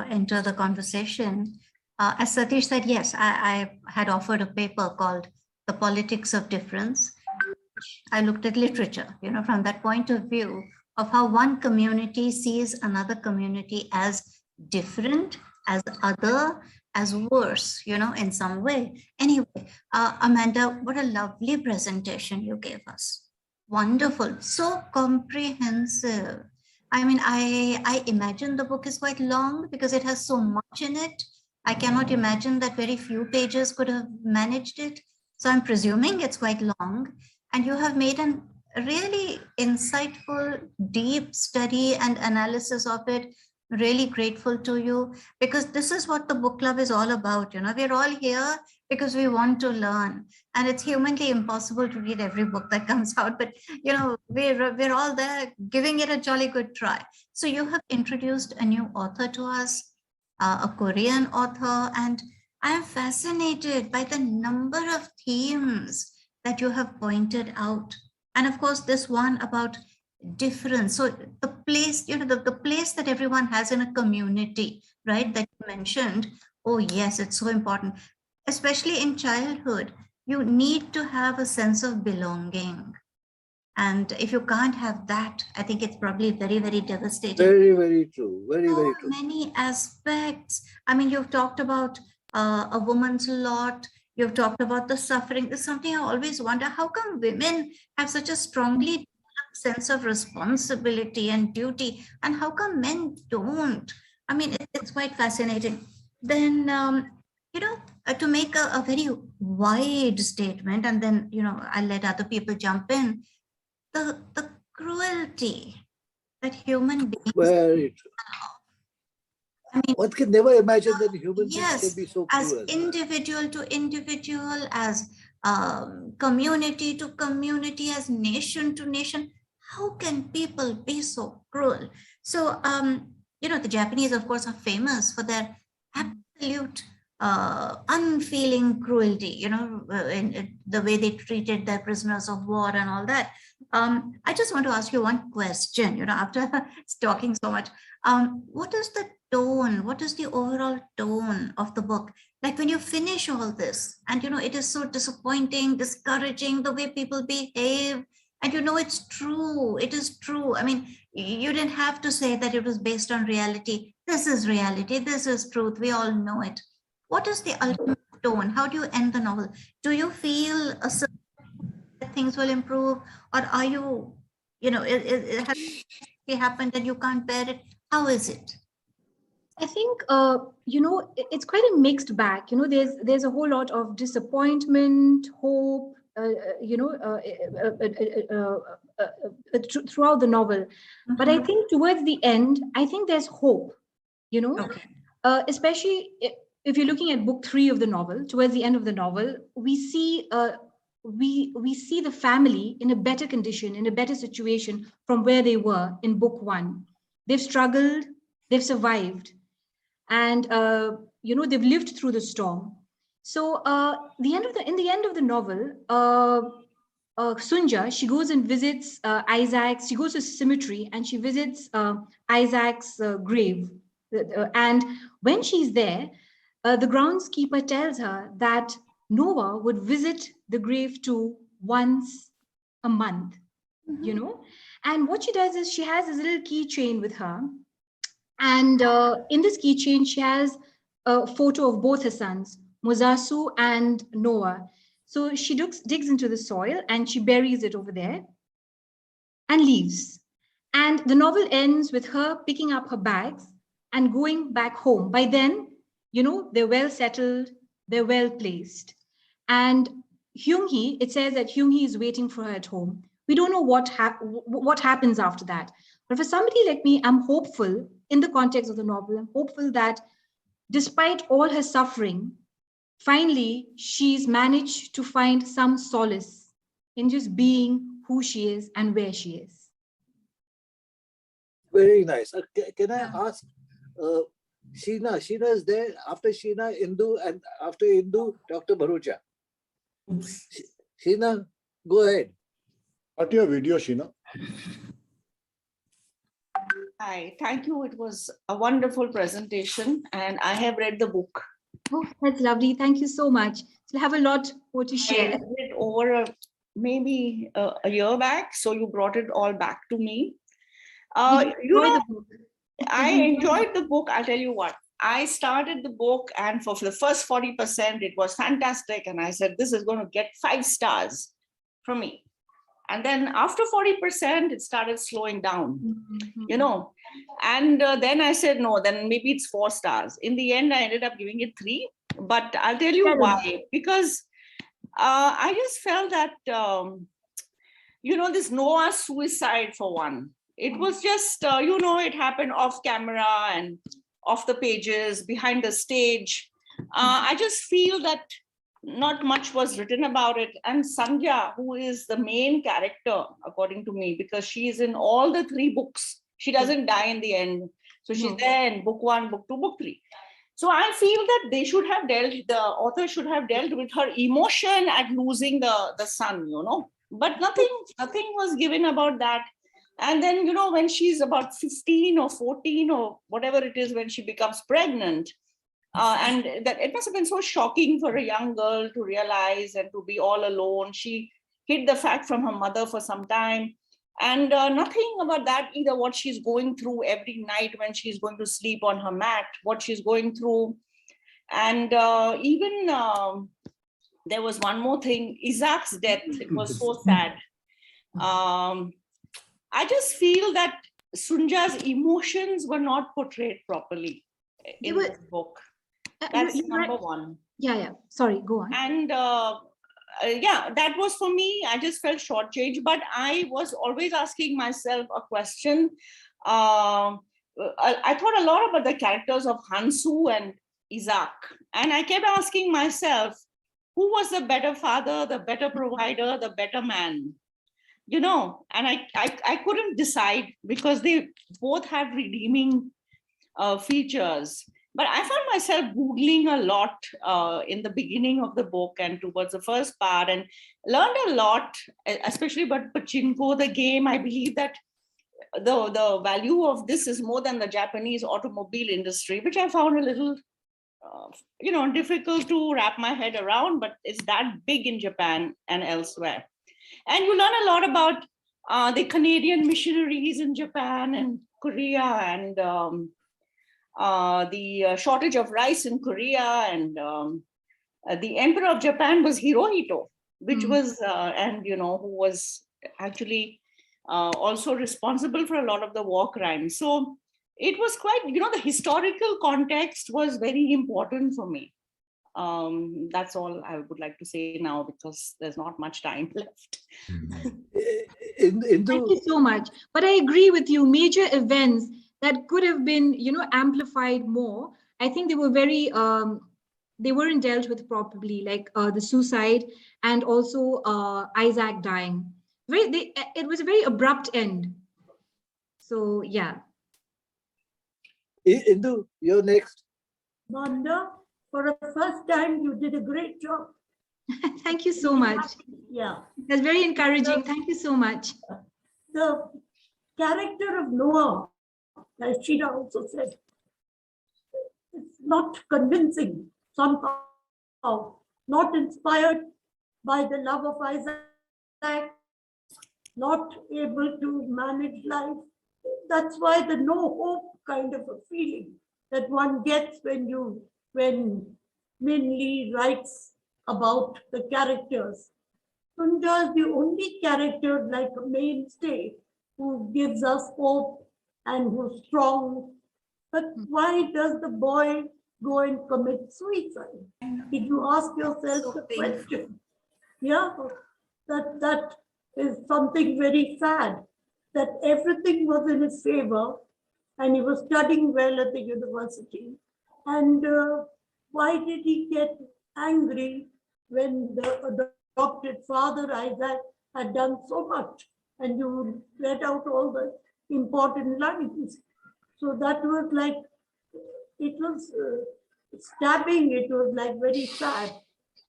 enter the conversation. As Satish said, yes, I had offered a paper called The Politics of Difference. I looked at literature, from that point of view of how one community sees another community as different, as other, as worse, in some way. Anyway, Amanda, what a lovely presentation you gave us. Wonderful, so comprehensive. I mean, I imagine the book is quite long because it has so much in it. I cannot imagine that very few pages could have managed it. So I'm presuming it's quite long. And you have made a really insightful, deep study and analysis of it. Really grateful to you, because this is what the book club is all about. We're all here because we want to learn, and it's humanly impossible to read every book that comes out, but we're all there giving it a jolly good try. So you have introduced a new author to us, a Korean author, and I am fascinated by the number of themes that you have pointed out. And of course, this one about difference. So the place, the place that everyone has in a community, right, that you mentioned. Oh, yes, it's so important, especially in childhood. You need to have a sense of belonging. And if you can't have that, I think it's probably very, very devastating. Very, very true. Very, very true. Many aspects. I mean, you've talked about a woman's lot. You've talked about the suffering. There's something I always wonder, how come women have such a strongly developed sense of responsibility and duty, and how come men don't? I mean, it's quite fascinating. Then, to make a very wide statement, and then, I'll let other people jump in, the cruelty that human beings. Very true. I mean, one can never imagine that human beings can be so as cruel. individual to individual, as community to community, as nation to nation. How can people be so cruel? So, the Japanese, of course, are famous for their absolute unfeeling cruelty, in the way they treated their prisoners of war and all that. I just want to ask you one question, after talking so much. What is the tone? What is the overall tone of the book? Like when you finish all this and, it is so disappointing, discouraging, the way people behave, and it's true, it is true. I mean, you didn't have to say that it was based on reality. This is reality, this is truth, we all know it. What is the ultimate tone? How do you end the novel? Do you feel a certain that things will improve, or are you, it has happened and you can't bear it? How is it? I think, it's quite a mixed bag. There's a whole lot of disappointment, hope, throughout the novel. But I think towards the end, I think there's hope, Okay. Especially if you're looking at book 3 of the novel. Towards the end of the novel, we see we see the family in a better condition, in a better situation from where they were in book 1. They've struggled, they've survived, and they've lived through the storm. So in the end of the novel, Sunja, she goes and visits Isaac's. She goes to a cemetery and she visits Isaac's grave. And when she's there, the groundskeeper tells her that Noah would visit the grave too once a month. And what she does is she has this little keychain with her. And in this keychain, she has a photo of both her sons, Mozasu and Noah. So she digs into the soil and she buries it over there and leaves. And the novel ends with her picking up her bags and going back home. By then, they're well settled, they're well placed. And Hyung-hee, it says that Hyung-hee is waiting for her at home. We don't know what happens after that. But for somebody like me, I'm hopeful in the context of the novel. I'm hopeful that despite all her suffering, finally, she's managed to find some solace in just being who she is and where she is. Very nice. Can I ask, Sheena is there. After Sheena, Indu, and after Indu, Dr. Bharucha. Sheena, go ahead. Start your video, Sheena. Hi, thank you. It was a wonderful presentation, and I have read the book. Oh, that's lovely. Thank you so much. So I have a lot more to I share. read it over maybe a year back, so you brought it all back to me. Did you enjoy the book? I enjoyed the book. I'll tell you what. I started the book, and for the first 40%, it was fantastic. And I said, this is going to get 5 stars from me. And then after 40%, it started slowing down, you know. And then I said, no, then maybe it's 4 stars. In the end, I ended up giving it 3. But I'll tell you why. Because I just felt that, you know, this Noah's suicide for one. It was just, you know, it happened off camera and off the pages, behind the stage. I just feel that not much was written about it. And Sandhya, who is the main character, according to me, because she is in all the 3 books. She doesn't die in the end. So she's there in book 1, book 2, book 3. So I feel that they should have the author should have dealt with her emotion at losing the son, you know. But nothing was given about that. And then, you know, when she's about 15 or 14 or whatever it is, when she becomes pregnant, and that it must have been so shocking for a young girl to realize and to be all alone. She hid the fact from her mother for some time. And nothing about that either, what she's going through every night when she's going to sleep on her mat, what she's going through. And even there was one more thing, Isaac's death. It was so sad. I just feel that Sunja's emotions were not portrayed properly in this book. That's number one. Yeah. Sorry, go on. And yeah, that was for me. I just felt shortchanged, but I was always asking myself a question. I thought a lot about the characters of Hansu and Isaac, and I kept asking myself, who was the better father, the better provider, the better man? You know, and I couldn't decide because they both had redeeming features. But I found myself Googling a lot in the beginning of the book and towards the first part, and learned a lot, especially about Pachinko, the game. I believe that the value of this is more than the Japanese automobile industry, which I found a little, you know, difficult to wrap my head around, but it's that big in Japan and elsewhere. And you learn a lot about the Canadian missionaries in Japan and Korea, and the shortage of rice in Korea, and the Emperor of Japan was Hirohito, which was, and you know, who was actually also responsible for a lot of the war crimes. So it was quite, you know, the historical context was very important for me. That's all I would like to say now, because there's not much time left. Thank you so much. But I agree with you, major events that could have been, you know, amplified more. I think they were very, they weren't dealt with properly, like the suicide and also Isaac dying. It was a very abrupt end. So, yeah. Indu, you're next. Nanda, for the first time, you did a great job. Thank you so much. Yeah. That's very encouraging. Thank you so much. The character of Noah, as Sheena also said, it's not convincing somehow, not inspired by the love of Isaac, not able to manage life. That's why the no hope kind of a feeling that one gets when Min Lee writes about the characters. Sunja is the only character like a mainstay who gives us hope and who's strong. But why does the boy go and commit suicide? Did you ask yourself the question? Yeah, that is something very sad, that everything was in his favor and he was studying well at the university. And why did he get angry when the adopted father, Isaac, had done so much? And you read out all the important lines. So that was like it was stabbing. It was like very sad.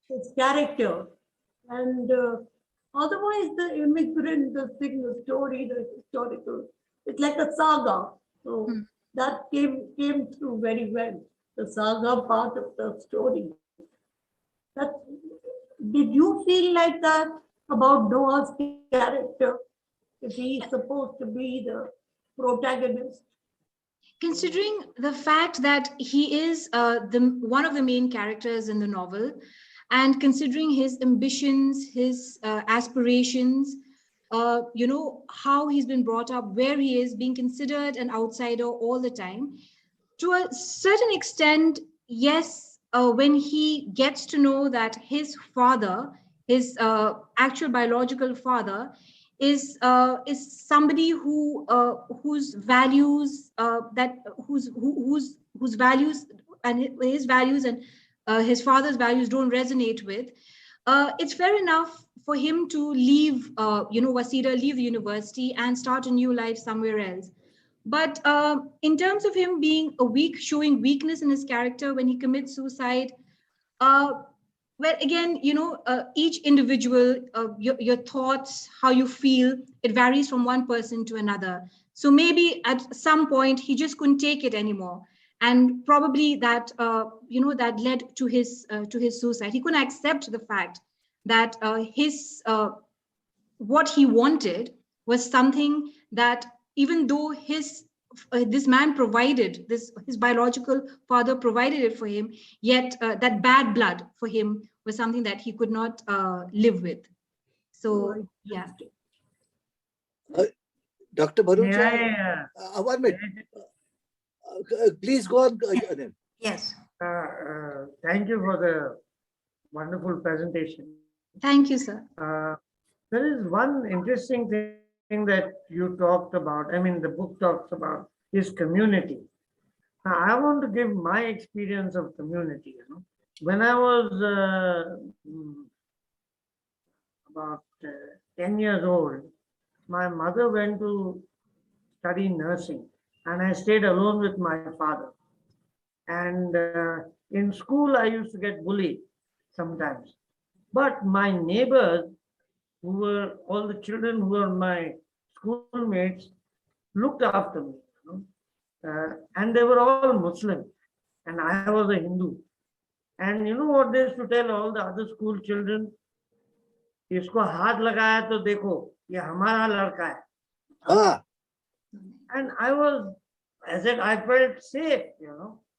His character, and otherwise the immigrant, the thing, the story, the historical, it's like a saga. So Hmm. that came through very well. The saga part of the story. That did you feel like that about Noah's character? If he is supposed to be the protagonist? Considering the fact that he is one of the main characters in the novel, and considering his ambitions, his aspirations, how he's been brought up, where he is being considered an outsider all the time, to a certain extent, yes, when he gets to know that his father, his actual biological father, is somebody whose values whose values and his values and his father's values don't resonate with, it's fair enough for him to leave, Wasira, leave the university and start a new life somewhere else. But in terms of him being showing weakness in his character when he commits suicide, uh, well, again, each individual, your thoughts, how you feel, it varies from one person to another. So maybe at some point he just couldn't take it anymore, and probably that that led to his suicide. He couldn't accept the fact that his what he wanted was something that, even though this man provided this, his biological father provided it for him, yet that bad blood for him was something that he could not live with. So Right. yeah. Dr. May Bharucha, I, 1 minute. Please go on, Anil. Yes. thank you for the wonderful presentation. Thank you, sir. There is one interesting thing that you talked about. I mean, the book talks about is community. Now, I want to give my experience of community. When I was about 10 years old, my mother went to study nursing, and I stayed alone with my father. And in school, I used to get bullied sometimes. But my neighbors, who were all the children who were my schoolmates, looked after me. And they were all Muslim, and I was a Hindu. And you know what they used to tell all the other school children? इसको हाथ लगाया तो देखो ये हमारा लड़का है. Ah, And I said, I felt safe,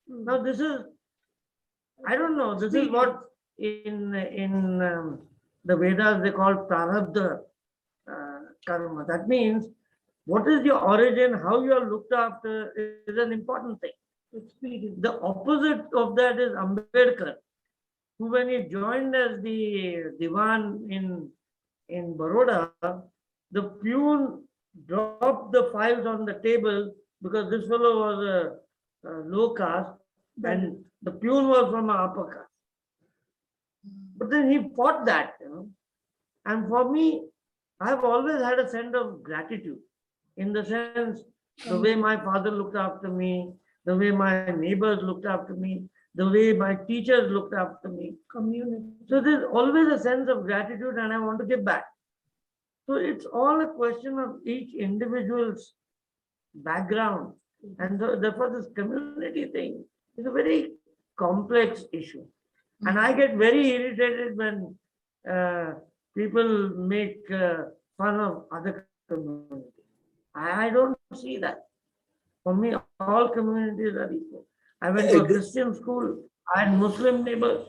Now this is, I don't know, this is what in the Vedas they call prarabdha karma. That means what is your origin, how you are looked after is an important thing. The opposite of that is Ambedkar, who when he joined as the Diwan in Baroda, the peon dropped the files on the table because this fellow was a low caste and the peon was from an upper caste. But then he fought that, And for me, I've always had a sense of gratitude in the sense the way my father looked after me, the way my neighbors looked after me, the way my teachers looked after me. Community. So there's always a sense of gratitude and I want to give back. So it's all a question of each individual's background. And therefore this community thing is a very complex issue. And I get very irritated when people make fun of other communities. I don't see that. For me, all communities are equal. I went to a Christian school. I had Muslim neighbors.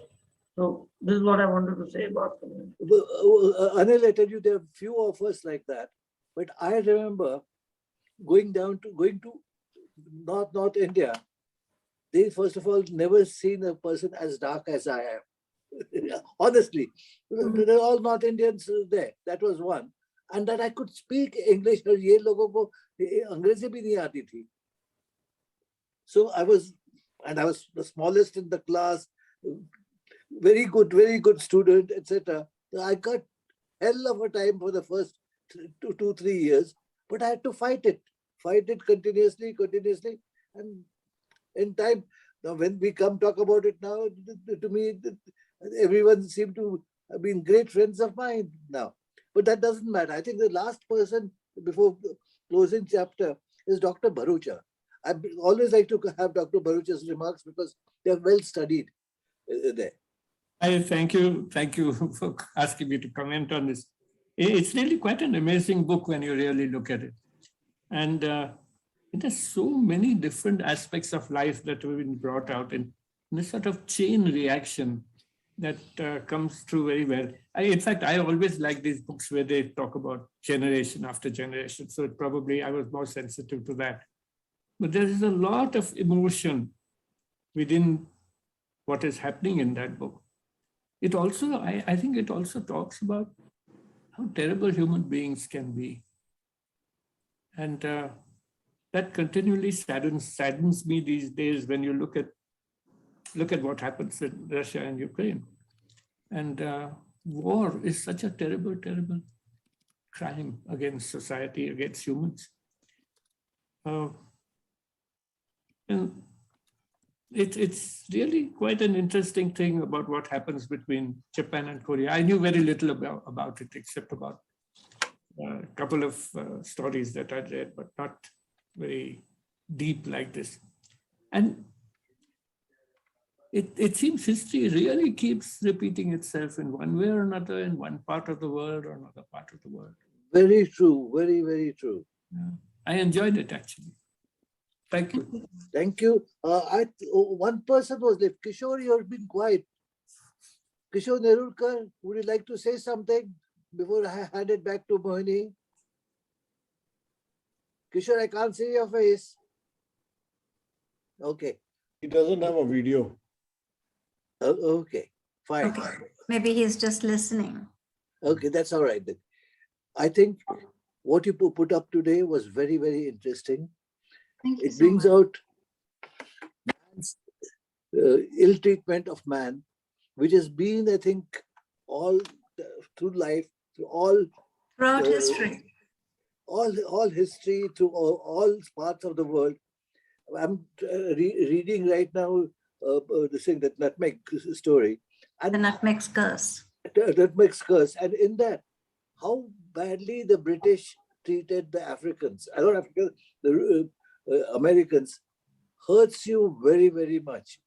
So this is what I wanted to say about community. Anil, I tell you, there are few of us like that. But I remember going to North India. They first of all never seen a person as dark as I am. Honestly, they're all North Indians there. That was one. And that I could speak English. ये लोगों को अंग्रेजी भी नहीं आती थी. So I was the smallest in the class, very good student, etc. So I got hell of a time for the first 2-3 years, but I had to fight it continuously, and in time, Now, when we come talk about it now, to me, everyone seemed to have been great friends of mine now. But that doesn't matter. I think the last person before closing chapter is Dr. Bharucha. I always like to have Dr. Bharucha's remarks because they're well studied there. I thank you for asking me to comment on this. It's really quite an amazing book when you really look at it. And it has so many different aspects of life that have been brought out in this sort of chain reaction that comes through very well. In fact, I always like these books where they talk about generation after generation. So probably I was more sensitive to that. But there is a lot of emotion within what is happening in that book. It also, I think it also talks about how terrible human beings can be. And that continually saddens me these days when you look at what happens in Russia and Ukraine. And war is such a terrible, terrible crime against society, against humans. And it's really quite an interesting thing about what happens between Japan and Korea. I knew very little about it, except about a couple of stories that I read, but not very deep like this. And it seems history really keeps repeating itself in one way or another, in one part of the world or another part of the world. Very true, very, very true. Yeah. I enjoyed it, actually. Thank you. Thank you. One person was left. Kishore, you've been quiet. Kishore Nerurkar, would you like to say something before I hand it back to Mohini? Kishore, I can't see your face. Okay. He doesn't have a video. Okay, fine. Okay. Maybe he's just listening. Okay, that's all right then. I think what you put up today was very, very interesting. Thank you It so brings much. out man's ill treatment of man, which has been, I think, all through life, through all Throughout history. all history, through all parts of the world. I'm reading right now the thing, that nutmeg story, and The nutmeg's curse. nutmeg's curse, and in that, how badly the British treated the Africans. I don't Africans, the Americans, hurts you very, very much.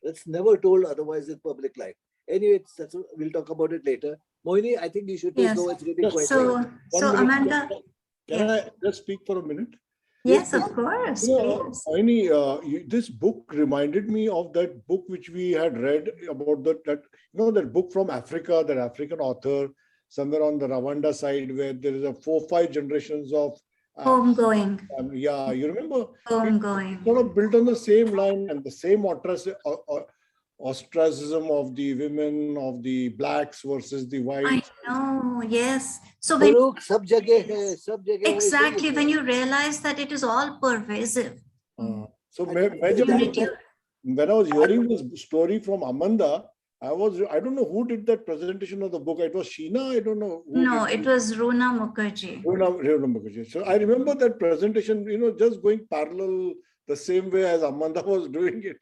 It's never told otherwise in public life. Anyway, we'll talk about it later. Mohini, I think you should take Yes. over. It's getting quite late. So 1 minute. Amanda, Can I just speak for a minute? yes, of course, please. Mohini, this book reminded me of that book which we had read about that book from Africa, that African author, somewhere on the Rwanda side, where there is a 4-5 generations of Homegoing. yeah, you remember? Homegoing. Sort of built on the same line and the same ostracism of the women, of the blacks versus the I whites. know, yes. So when Farooq, sab jagah hai, sab jagah hai. exactly when you realize that it is all pervasive. So And- when I was hearing this story from Amanda, I don't know who did that presentation of the book. It was Sheena. I don't know. No, it was Runa Mukherjee. Runa Mukherjee. So I remember that presentation, just going parallel the same way as Amanda was doing it,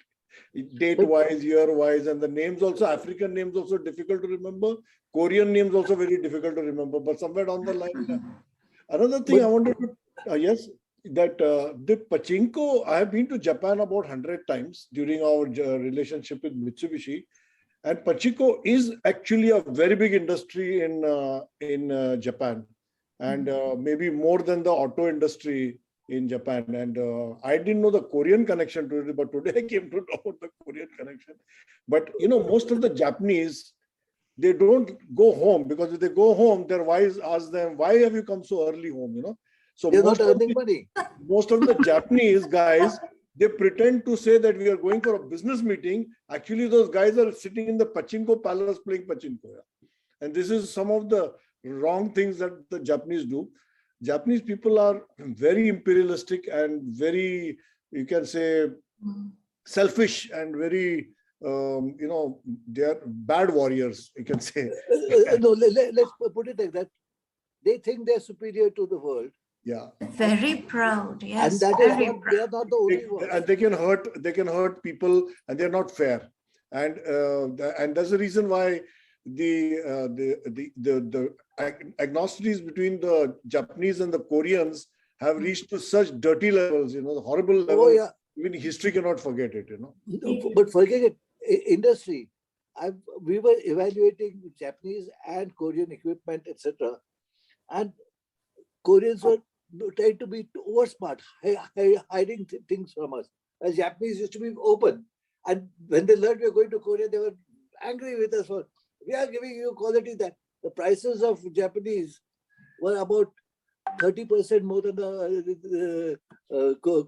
date-wise, year-wise, and the names also, African names also difficult to remember. Korean names also very difficult to remember. But somewhere down the line, another thing I wanted to, yes, that the Pachinko, I have been to Japan about 100 times during our relationship with Mitsubishi. And Pachinko is actually a very big industry in Japan, and maybe more than the auto industry in Japan. And I didn't know the Korean connection to it, but today I came to know about the Korean connection. But most of the Japanese, they don't go home, because if they go home, their wives ask them, "Why have you come so early home?" So They're not earning money. most of the Japanese guys, they pretend to say that we are going for a business meeting. Actually, those guys are sitting in the Pachinko palace playing Pachinko. And this is some of the wrong things that the Japanese do. Japanese people are very imperialistic and very, you can say, selfish and very, they are bad warriors, you can say. No, let's put it like that. They think they're superior to the world. Yeah. Very proud. Yes. And that is very not, proud. they are not the only ones. And they can hurt people, and they're not fair. And that's the reason why the agnosticities between the Japanese and the Koreans have reached to such dirty levels, horrible levels. Oh, yeah. Even history cannot forget it, But forget it, industry. We were evaluating Japanese and Korean equipment, etc. And Koreans were trying to be over smart, hiding things from us. As Japanese used to be open. And when they learned we were going to Korea, they were angry with us for, we are giving you quality that the prices of Japanese were about 30% more than the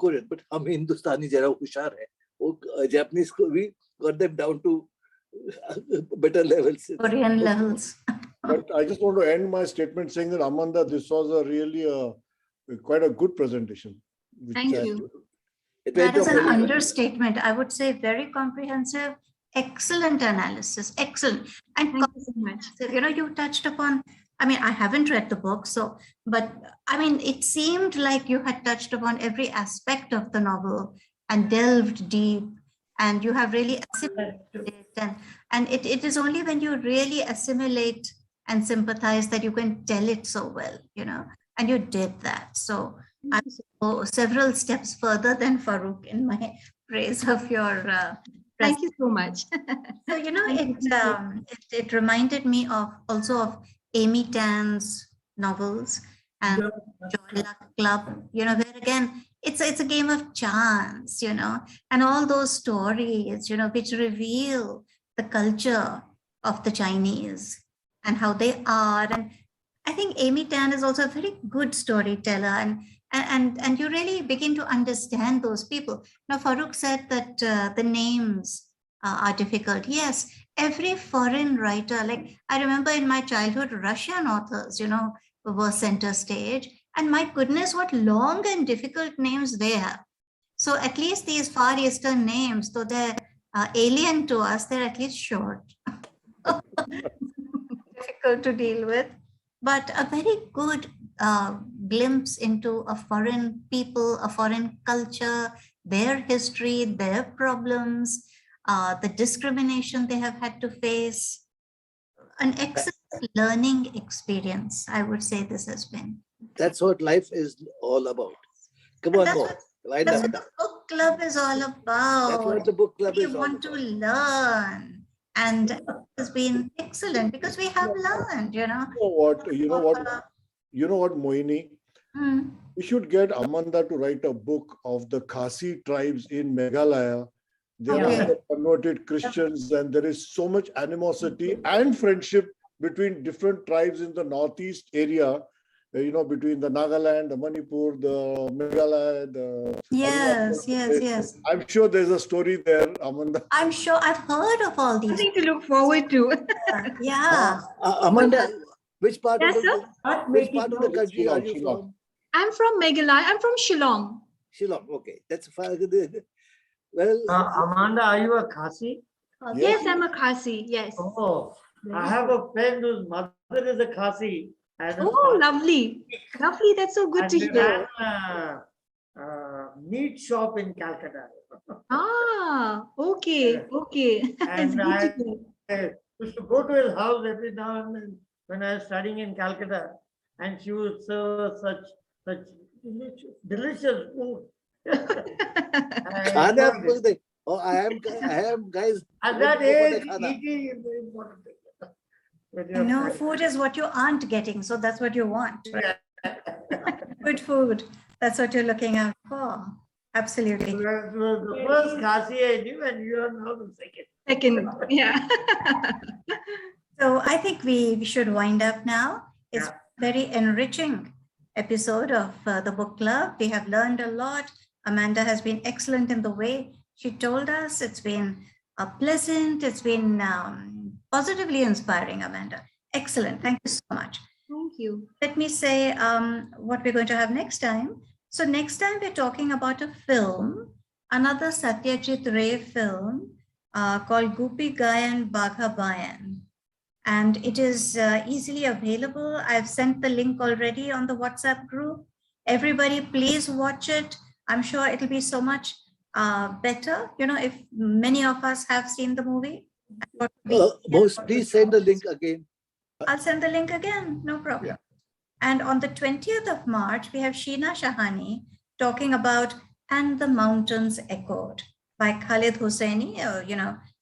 Korean. But हम हिंदुस्तानी जरा होशियार है. Japanese, we got them down to better levels. Korean levels. But I just want to end my statement saying that, Amanda, this was quite a good presentation. Thank you. That is an understatement. I would say very comprehensive, excellent analysis, excellent. And thank you so much. You touched upon, I haven't read the book, but it seemed like you had touched upon every aspect of the novel and delved deep, and you have really assimilated it. And it is only when you really assimilate and sympathize that you can tell it so well, and you did that. So I'm several steps further than Farooq in my praise of your thank you so much. So it reminded me of Amy Tan's novels and Joy Luck Club, where again it's a game of chance, and all those stories, which reveal the culture of the Chinese and how they are. And I think Amy Tan is also a very good storyteller, and you really begin to understand those people. Now, Farooq said that the names are difficult. Yes, every foreign writer, like I remember in my childhood, Russian authors, were center stage. And my goodness, what long and difficult names they have. So at least these Far Eastern names, though they're alien to us, they're at least short. Difficult to deal with, but a very good glimpse into a foreign people, a foreign culture, their history, their problems, the discrimination they have had to face. An excellent learning experience, I would say this has been. That's what life is all about. Come on, Mo. That's what the book club is all about. That's what the book club is all about. We want to learn. And it has been excellent because we have learned, You know what, Moini? We should get Amanda to write a book of the Khasi tribes in Meghalaya. They are converted Christians, and there is so much animosity and friendship between different tribes in the northeast area. Between the Nagaland, the Manipur, the Meghalaya, the... Yes. I'm sure there's a story there, Amanda. I'm sure I've heard of all these. Something to look forward to. Yeah. Amanda, which part of the country are you from? I'm from Meghalaya. I'm from Shillong. Shillong, okay. That's far. Well, Amanda, are you a Khasi? Yes, I'm a Khasi. Yes. Oh, I have a friend whose mother is a Khasi. Oh, lovely. Lovely. That's so good to hear. Meat shop in Calcutta. Okay. And I used to go to his house every now and then when I was studying in Calcutta, and she would serve such delicious food. I am guys. At that age, eating is very important. No, food is what you aren't getting, so that's what you want. Good food. That's what you're looking out for. Absolutely. The first Khasi I knew, and you are now the second. Second, yeah. So I think we should wind up now. It's a very enriching episode of the book club. We have learned a lot. Amanda has been excellent in the way she told us. It's been pleasant. It's been positively inspiring, Amanda. Excellent. Thank you so much. Thank you. Let me say what we're going to have next time. So next time we're talking about a film, another Satyajit Ray film called Gopi Gayan Bagha Bayan. And it is easily available. I've sent the link already on the WhatsApp group. Everybody, please watch it. I'm sure it'll be so much better, if many of us have seen the movie. Most, please send the link again. I'll send the link again, no problem. Yeah. And on the 20th of March, we have Sheena Shahani talking about And the Mountains Echoed by Khalid Hosseini,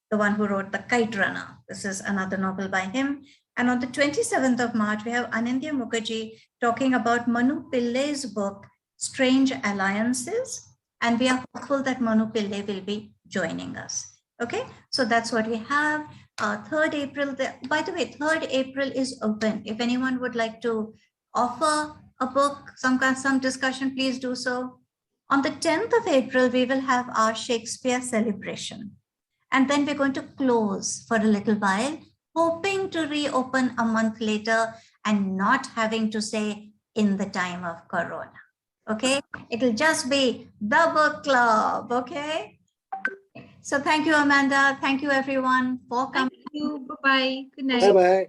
the one who wrote The Kite Runner. This is another novel by him. And on the 27th of March, we have Anindya Mukherjee talking about Manu Pillai's book, Strange Alliances. And we are hopeful that Manu Pillai will be joining us. Okay, so that's what we have. 3rd April, by the way, 3rd April is open. If anyone would like to offer a book, some discussion, please do so. On the 10th of April, we will have our Shakespeare celebration. And then we're going to close for a little while, hoping to reopen a month later and not having to say in the time of Corona. Okay, it'll just be the book club. Okay. So thank you, Amanda. Thank you, everyone, for coming. Thank you. Bye-bye. Good night. Bye-bye.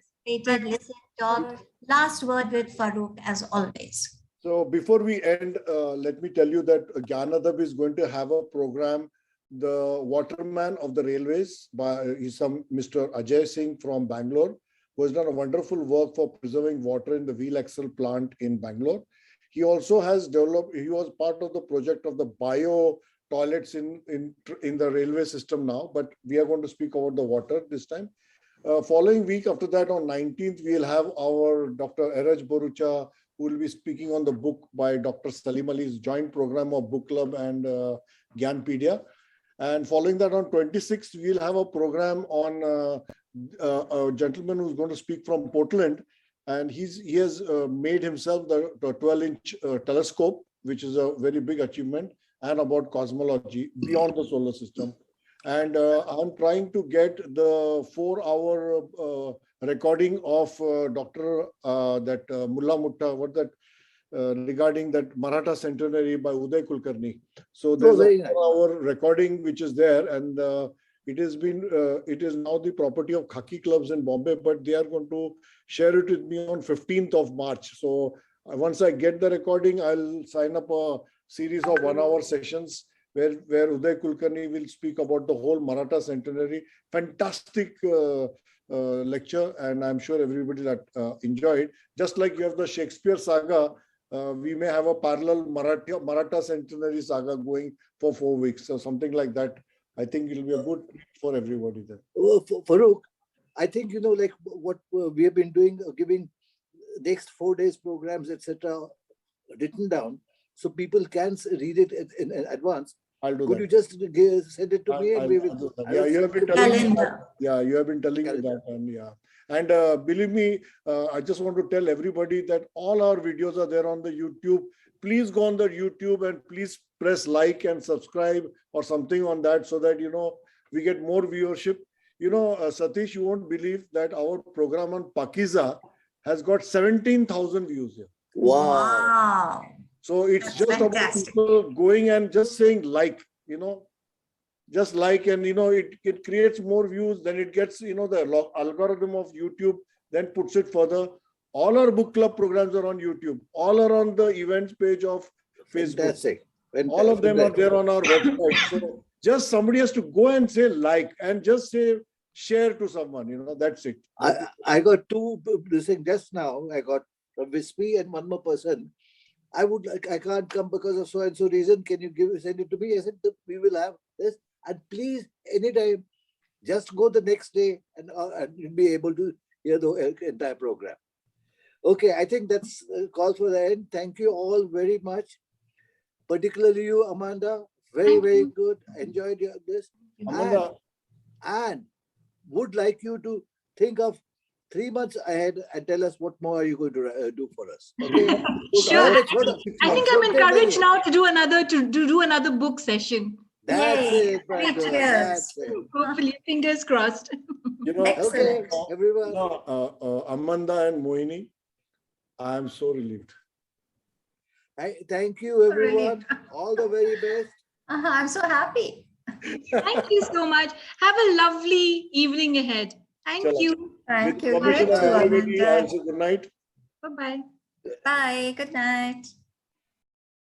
Listen, talk. Last word with Farooq, as always. So before we end, let me tell you that Gyanadab is going to have a program, The Waterman of the Railways, by Mr. Ajay Singh from Bangalore, who has done a wonderful work for preserving water in the wheel axle plant in Bangalore. He also has developed, he was part of the project of the bio toilets in the railway system now, but we are going to speak about the water this time. Following week after that, on 19th, we'll have our Dr. Eraj Borucha, who will be speaking on the book by Dr. Salim Ali's joint program of Book Club and Gyanpedia. And following that, on 26th, we'll have a program on a gentleman who's going to speak from Portland. And he has made himself the 12-inch telescope, which is a very big achievement, and about cosmology beyond the solar system. And I'm trying to get the 4-hour recording of Dr. Mullah Mutta, regarding that Maratha centenary by Uday Kulkarni. So there's a 4-hour recording which is there, and it is now the property of Khaki clubs in Bombay, but they are going to share it with me on 15th of March. So once I get the recording, I'll sign up a series of 1-hour sessions where Uday Kulkarni will speak about the whole Maratha centenary. Fantastic lecture, and I'm sure everybody that enjoyed. Just like you have the Shakespeare saga, we may have a parallel Maratha centenary saga going for 4 weeks, so something like that. I think it'll be a good treat for everybody there. Farooq, I think, like what we have been doing, giving next 4 days programs, etc., written down, so people can read it in advance. I'll do Could that. you just send it to me, and we will. Yeah, you have been telling me that. Yeah, you have been telling me that, and yeah. And believe me, I just want to tell everybody that all our videos are there on the YouTube. Please go on the YouTube and please press like and subscribe or something on that, so that we get more viewership. Satish, you won't believe that our program on Pakiza has got 17,000 views here. Wow. So it's just about people going and just saying just like, and it creates more views. Then it gets the algorithm of YouTube then puts it further. All our book club programs are on YouTube. All are on the events page of Facebook. Fantastic. All of them are there on our website. So just somebody has to go and say like, and just say share to someone. That's it. I got 2 just now. I got from Vispi and one more person. I can't come because of so and so reason. Can you send it to me? I said we will have this, and please anytime, just go the next day and you'll be able to hear the entire program. Okay, I think that's calls for the end. Thank you all very much, particularly you, Amanda. Very good. Enjoyed this, Amanda, and would like you to think of 3 months ahead and tell us what more are you going to do for us. Okay. Sure. I think I'm encouraged now to do another book session. That's it. That's it. Hopefully, fingers crossed. Okay, everyone. Amanda and Mohini, I am so relieved. Thank you, everyone. All the very best. I'm so happy. Thank you so much. Have a lovely evening ahead. Thank you. Thank you. Good night. Bye-bye. Bye. Good night.